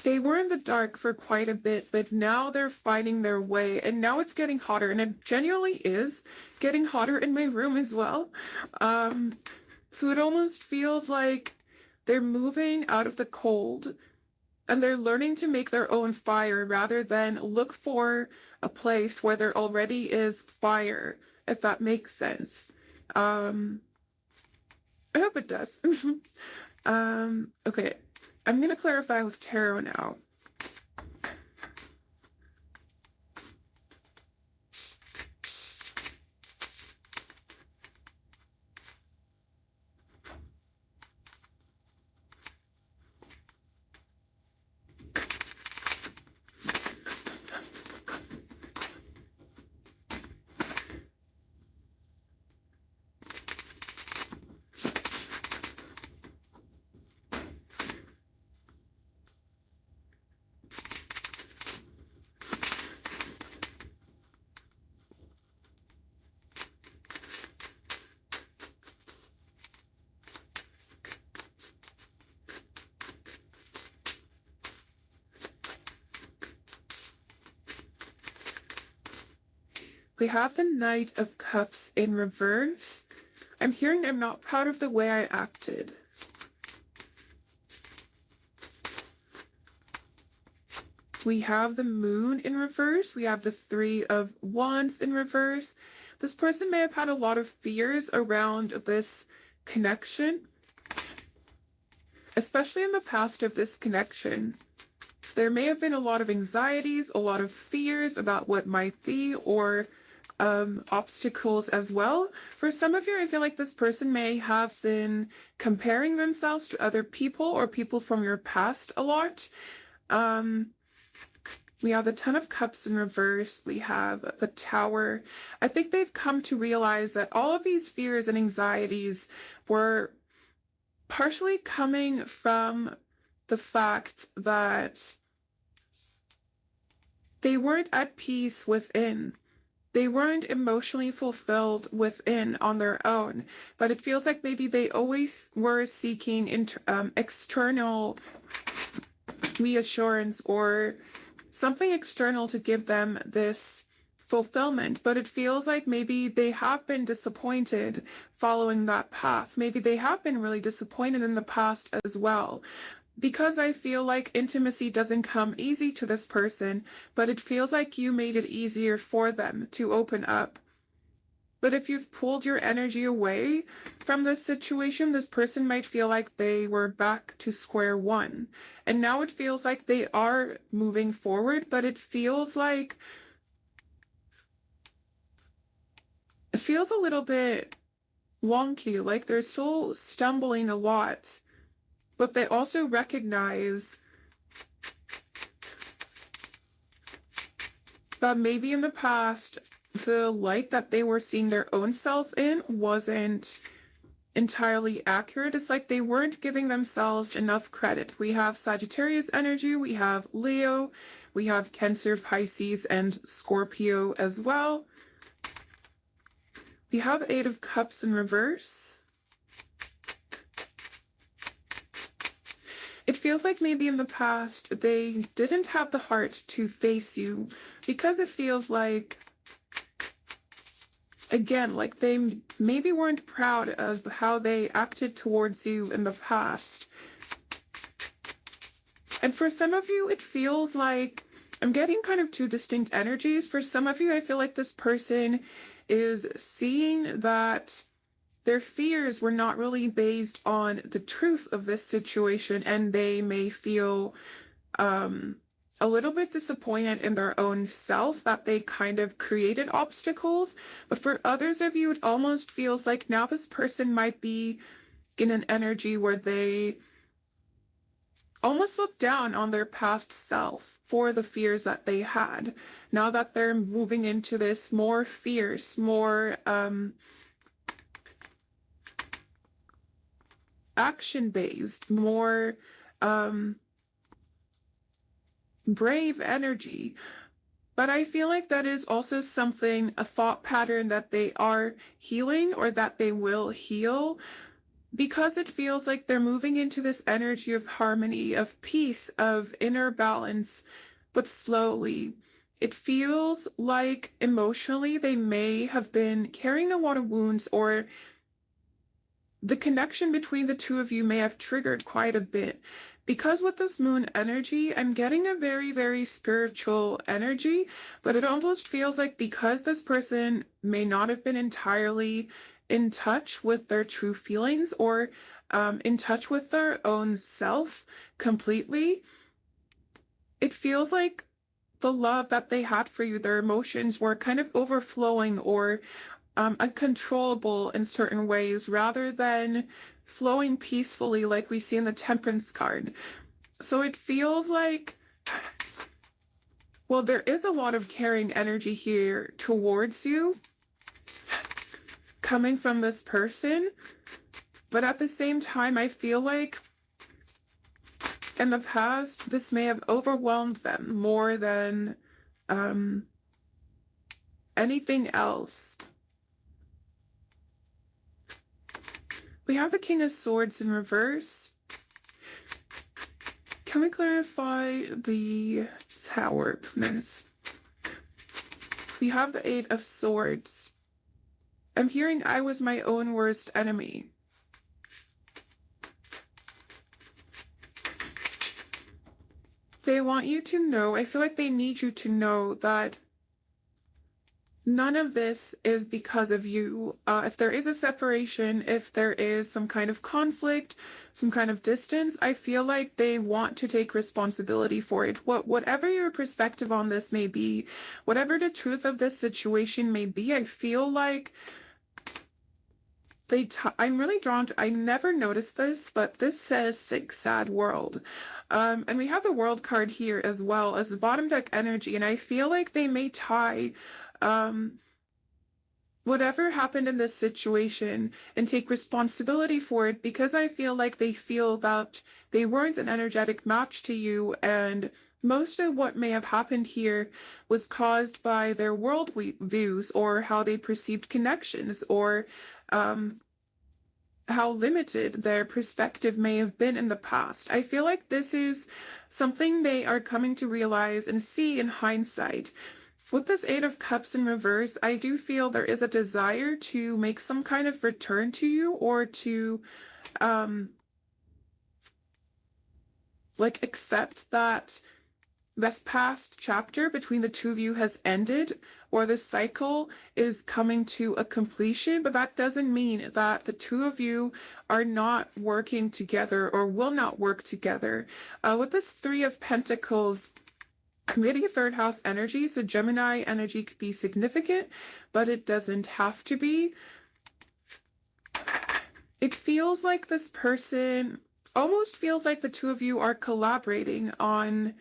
Speaker 1: they were in the dark for quite a bit, but now they're finding their way, and now it's getting hotter, and it genuinely is getting hotter in my room as well. So it almost feels like they're moving out of the cold, and they're learning to make their own fire rather than look for a place where there already is fire, if that makes sense. I hope it does. Okay. I'm gonna clarify with tarot now. We have the Knight of Cups in reverse. I'm hearing I'm not proud of the way I acted. We have the Moon in reverse. We have the Three of Wands in reverse. This person may have had a lot of fears around this connection, especially in the past of this connection. There may have been a lot of anxieties, a lot of fears about what might be, or obstacles as well. For some of you, I feel like this person may have been comparing themselves to other people or people from your past a lot. We have the Ten of Cups in reverse. We have the Tower. I think they've come to realize that all of these fears and anxieties were partially coming from the fact that they weren't at peace within. They weren't emotionally fulfilled within on their own, but it feels like maybe they always were seeking external reassurance or something external to give them this fulfillment. But it feels like maybe they have been disappointed following that path. Maybe they have been really disappointed in the past as well. Because I feel like intimacy doesn't come easy to this person, but it feels like you made it easier for them to open up. But if you've pulled your energy away from this situation, this person might feel like they were back to square one. And now it feels like they are moving forward, but it feels like it feels a little bit wonky, like they're still stumbling a lot. But they also recognize that maybe in the past, the light that they were seeing their own self in wasn't entirely accurate. It's like they weren't giving themselves enough credit. We have Sagittarius energy, we have Leo, we have Cancer, Pisces, and Scorpio as well. We have Eight of Cups in reverse. It feels like maybe in the past they didn't have the heart to face you because it feels like, again, like they maybe weren't proud of how they acted towards you in the past. And for some of you, it feels like I'm getting kind of two distinct energies. For some of you, I feel like this person is seeing that their fears were not really based on the truth of this situation, and they may feel a little bit disappointed in their own self that they kind of created obstacles. But for others of you, it almost feels like now this person might be in an energy where they almost look down on their past self for the fears that they had. Now that they're moving into this more fierce, more action-based, more brave energy. But I feel like that is also something, a thought pattern that they are healing or that they will heal. because it feels like they're moving into this energy of harmony, of peace, of inner balance, but slowly. It feels like emotionally they may have been carrying a lot of wounds, or the connection between the two of you may have triggered quite a bit. Because with this moon energy, I'm getting a very, very spiritual energy, but it almost feels like because this person may not have been entirely in touch with their true feelings, or in touch with their own self completely, it feels like the love that they had for you, their emotions were kind of overflowing, or uncontrollable in certain ways, rather than flowing peacefully like we see in the Temperance card. So it feels like, well, there is a lot of caring energy here towards you coming from this person, but at the same time, I feel like in the past, this may have overwhelmed them more than anything else. We have the King of Swords in reverse. Can we clarify the Tower, please? We have the Eight of Swords. I'm hearing I was my own worst enemy. They want you to know, I feel like they need you to know that none of this is because of you. If there is a separation, if there is some kind of conflict, some kind of distance, I feel like they want to take responsibility for it. Whatever your perspective on this may be, whatever the truth of this situation may be, I feel like I'm really drawn to, I never noticed this, but this says Sick Sad World. And we have the World card here as well as the bottom deck energy, and I feel like they may tie whatever happened in this situation and take responsibility for it, because I feel like they feel that they weren't an energetic match to you, and most of what may have happened here was caused by their world views, or how they perceived connections, or how limited their perspective may have been in the past. I feel like this is something they are coming to realize and see in hindsight. With this Eight of Cups in reverse, I do feel there is a desire to make some kind of return to you, or to accept that this past chapter between the two of you has ended, or this cycle is coming to a completion, but that doesn't mean that the two of you are not working together or will not work together. With this Three of Pentacles, maybe a third house energy, so Gemini energy could be significant, but it doesn't have to be. It feels like this person almost feels like the two of you are collaborating on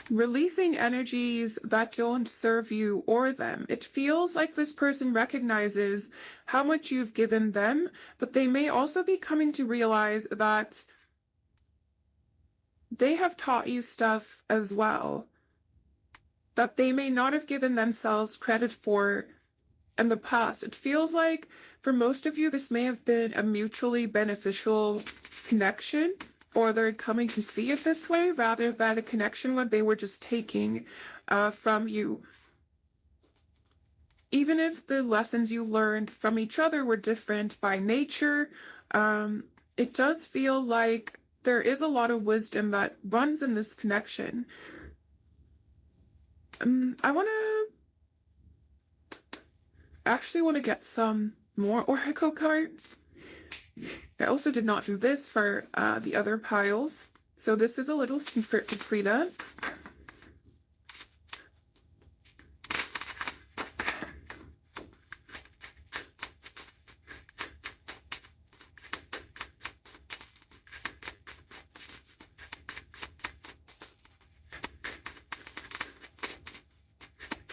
Speaker 1: releasing energies that don't serve you or them. It feels like this person recognizes how much you've given them, but they may also be coming to realize that they have taught you stuff as well that they may not have given themselves credit for in the past. It feels like for most of you, this may have been a mutually beneficial connection, or they're coming to see it this way, rather than a connection where they were just taking from you. Even if the lessons you learned from each other were different by nature, it does feel like there is a lot of wisdom that runs in this connection. I actually want to get some more oracle cards. I also did not do this for the other piles, so this is a little secret to Frida.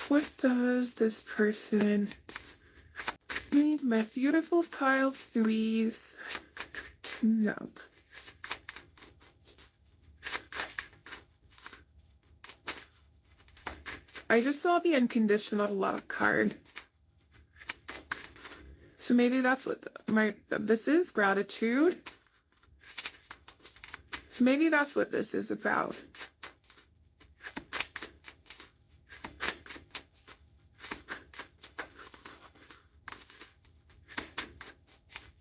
Speaker 1: What does this person need? My beautiful pile threes. No. I just saw the unconditional love card. So maybe that's what this is, gratitude. So maybe that's what this is about.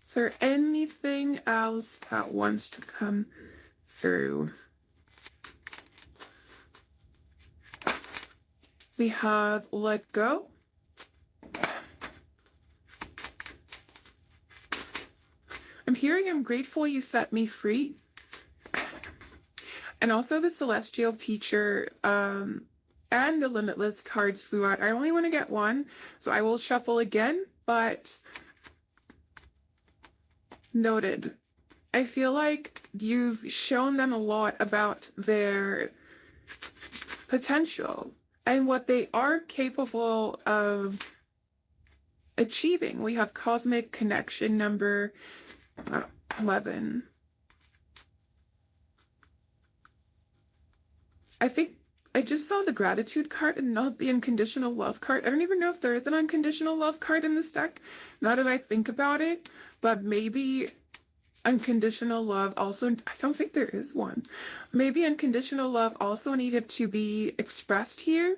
Speaker 1: Is there anything else that wants to come through? We have let go. I'm hearing I'm grateful you set me free. And also the Celestial Teacher and the Limitless cards flew out. I only want to get one, so I will shuffle again, but noted. I feel like you've shown them a lot about their potential and what they are capable of achieving. We have Cosmic Connection number 11. I think I just saw the gratitude card and not the unconditional love card. I don't even know if there is an unconditional love card in this deck, now that I think about it, but maybe unconditional love also, I don't think there is one. Maybe unconditional love also needed to be expressed here.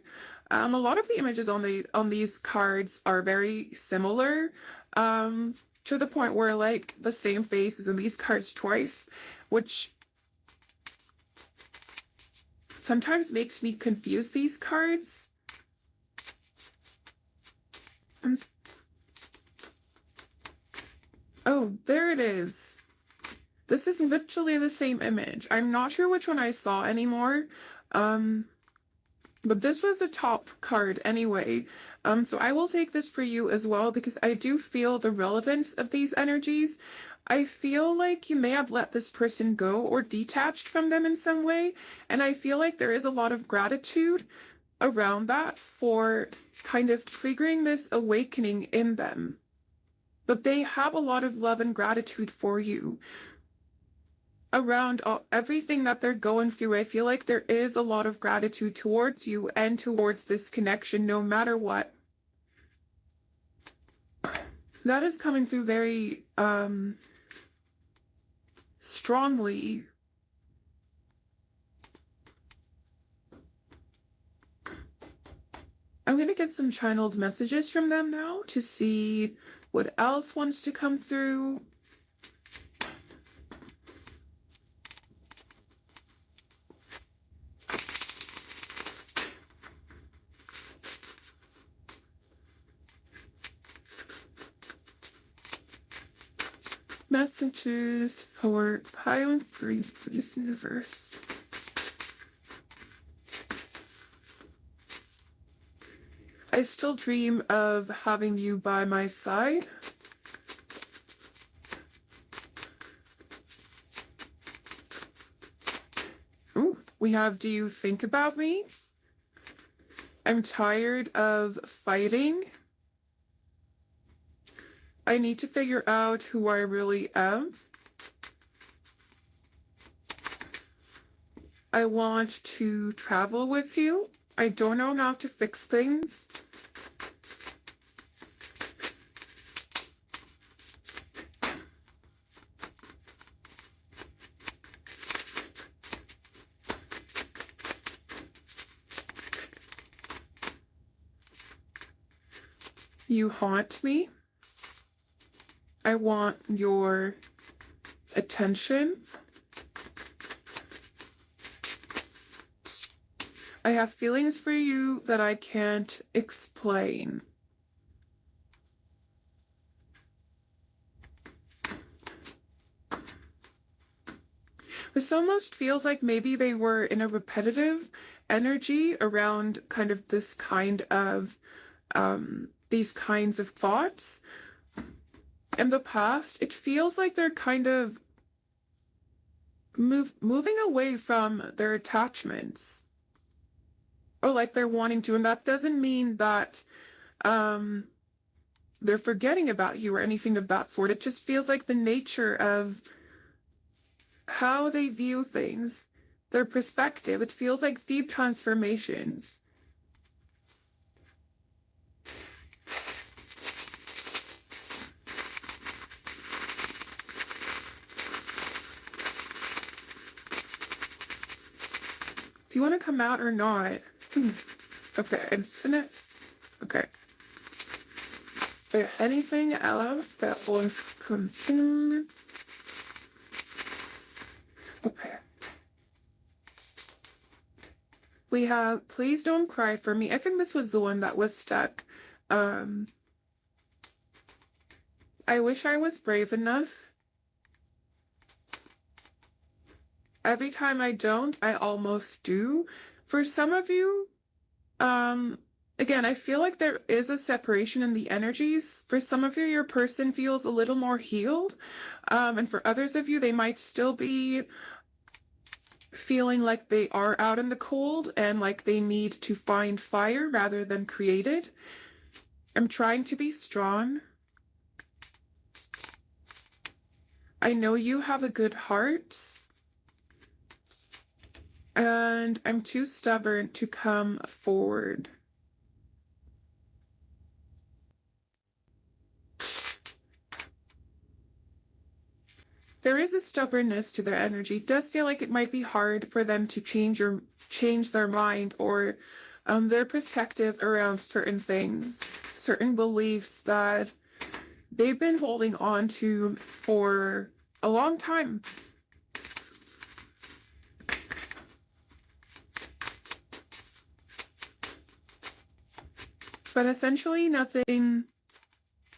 Speaker 1: A lot of the images on these cards are very similar, to the point where like the same face is in these cards twice, which sometimes makes me confuse these cards. Oh, there it is. This is literally the same image. I'm not sure which one I saw anymore. But this was a top card anyway. So I will take this for you as well because I do feel the relevance of these energies. I feel like you may have let this person go or detached from them in some way. And I feel like there is a lot of gratitude around that for kind of triggering this awakening in them. But they have a lot of love and gratitude for you around everything that they're going through. I feel like there is a lot of gratitude towards you and towards this connection, no matter what. That is coming through very strongly. I'm going to get some channeled messages from them now to see what else wants to come through. Messages for pile 3 for this universe. I still dream of having you by my side. Ooh, we have do you think about me? I'm tired of fighting. I need to figure out who I really am. I want to travel with you. I don't know how to fix things. You haunt me. I want your attention. I have feelings for you that I can't explain. This almost feels like maybe they were in a repetitive energy around kind of this kind of these kinds of thoughts. In the past, it feels like they're kind of moving away from their attachments, or like they're wanting to, and that doesn't mean that they're forgetting about you or anything of that sort. It just feels like the nature of how they view things, their perspective. It feels like deep transformations. Do you want to come out or not? Okay, infinite. Okay. Is there anything else that was confused? Okay. We have Please Don't Cry for Me. I think this was the one that was stuck. I wish I was brave enough. Every time I don't, I almost do. For some of you, again, I feel like there is a separation in the energies. For some of you, your person feels a little more healed. And for others of you, they might still be feeling like they are out in the cold and like they need to find fire rather than create it. I'm trying to be strong. I know you have a good heart. And I'm too stubborn to come forward. There is a stubbornness to their energy. It does feel like it might be hard for them to change their mind or their perspective around certain things, certain beliefs that they've been holding on to for a long time. But essentially nothing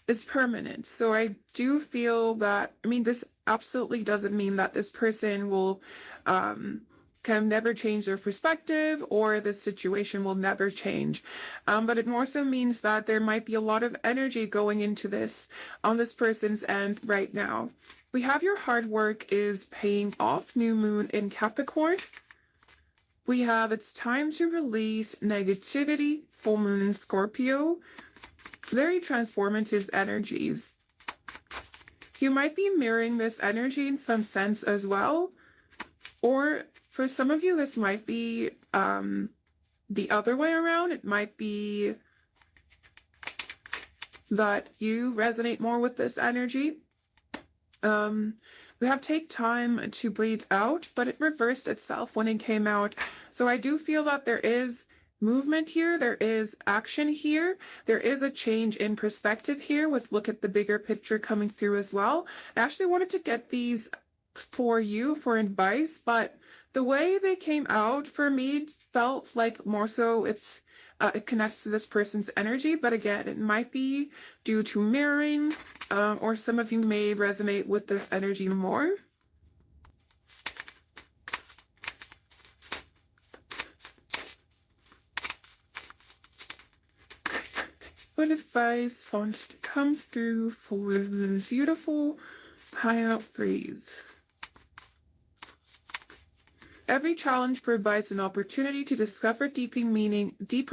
Speaker 1: is permanent. So I do feel that, I mean, this absolutely doesn't mean that this person will can never change their perspective or this situation will never change. But it more so means that there might be a lot of energy going into this on this person's end right now. We have your hard work is paying off, new moon in Capricorn. We have it's time to release negativity, full moon in Scorpio. Very transformative energies. You might be mirroring this energy in some sense as well. Or for some of you, this might be the other way around. It might be that you resonate more with this energy. We have take time to breathe out, but it reversed itself when it came out. So I do feel that there is movement here, there is action here, there is a change in perspective here with look at the bigger picture coming through as well. I actually wanted to get these for you for advice, but the way they came out for me felt like more so it connects to this person's energy, but again, it might be due to mirroring, or some of you may resonate with this energy more. What advice wants to come through for the beautiful high breeze? Every challenge provides an opportunity to discover deeper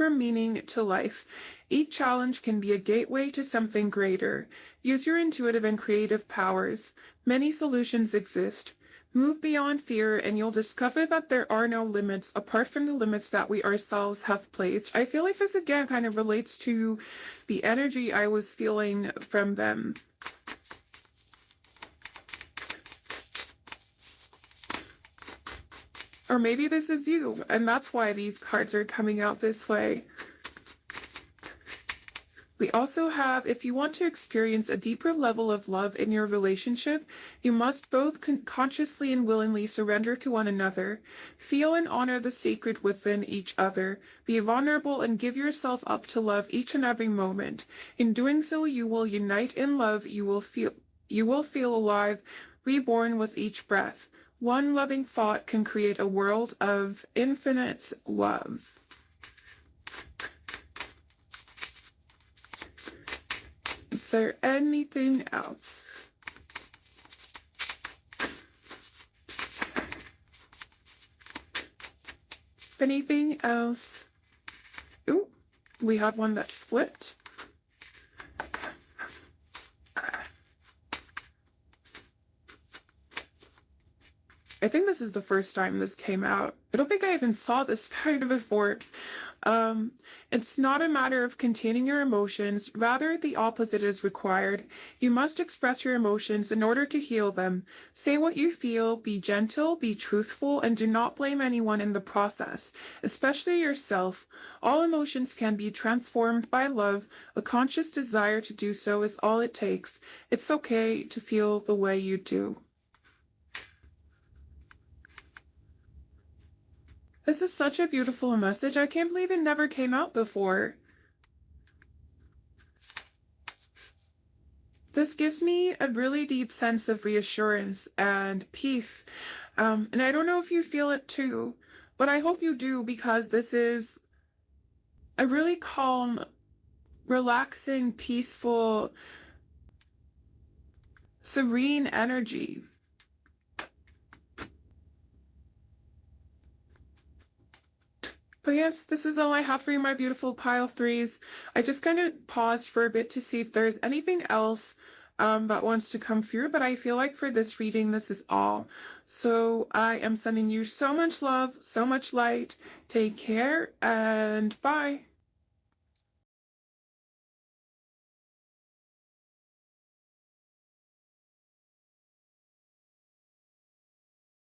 Speaker 1: meaning to life. Each challenge can be a gateway to something greater. Use your intuitive and creative powers. Many solutions exist. Move beyond fear and you'll discover that there are no limits apart from the limits that we ourselves have placed. I feel like this again kind of relates to the energy I was feeling from them. Or maybe this is you, and that's why these cards are coming out this way. We also have, if you want to experience a deeper level of love in your relationship, you must both consciously and willingly surrender to one another. Feel and honor the sacred within each other. Be vulnerable and give yourself up to love each and every moment. In doing so, you will unite in love. You will feel alive, reborn with each breath. One loving thought can create a world of infinite love. Is there anything else? Anything else? Ooh, we have one that flipped. I think this is the first time this came out. I don't think I even saw this card before. It's not a matter of containing your emotions, rather the opposite is required. You must express your emotions in order to heal them. Say what you feel, be gentle, be truthful, and do not blame anyone in the process, especially yourself. All emotions can be transformed by love. A conscious desire to do so is all it takes. It's okay to feel the way you do. This is such a beautiful message. I can't believe it never came out before. This gives me a really deep sense of reassurance and peace. And I don't know if you feel it too, but I hope you do, because this is a really calm, relaxing, peaceful, serene energy. But yes, this is all I have for you, my beautiful pile threes. I just kind of paused for a bit to see if there's anything else that wants to come through, but I feel like for this reading, this is all. So I am sending you so much love, so much light. Take care, and bye.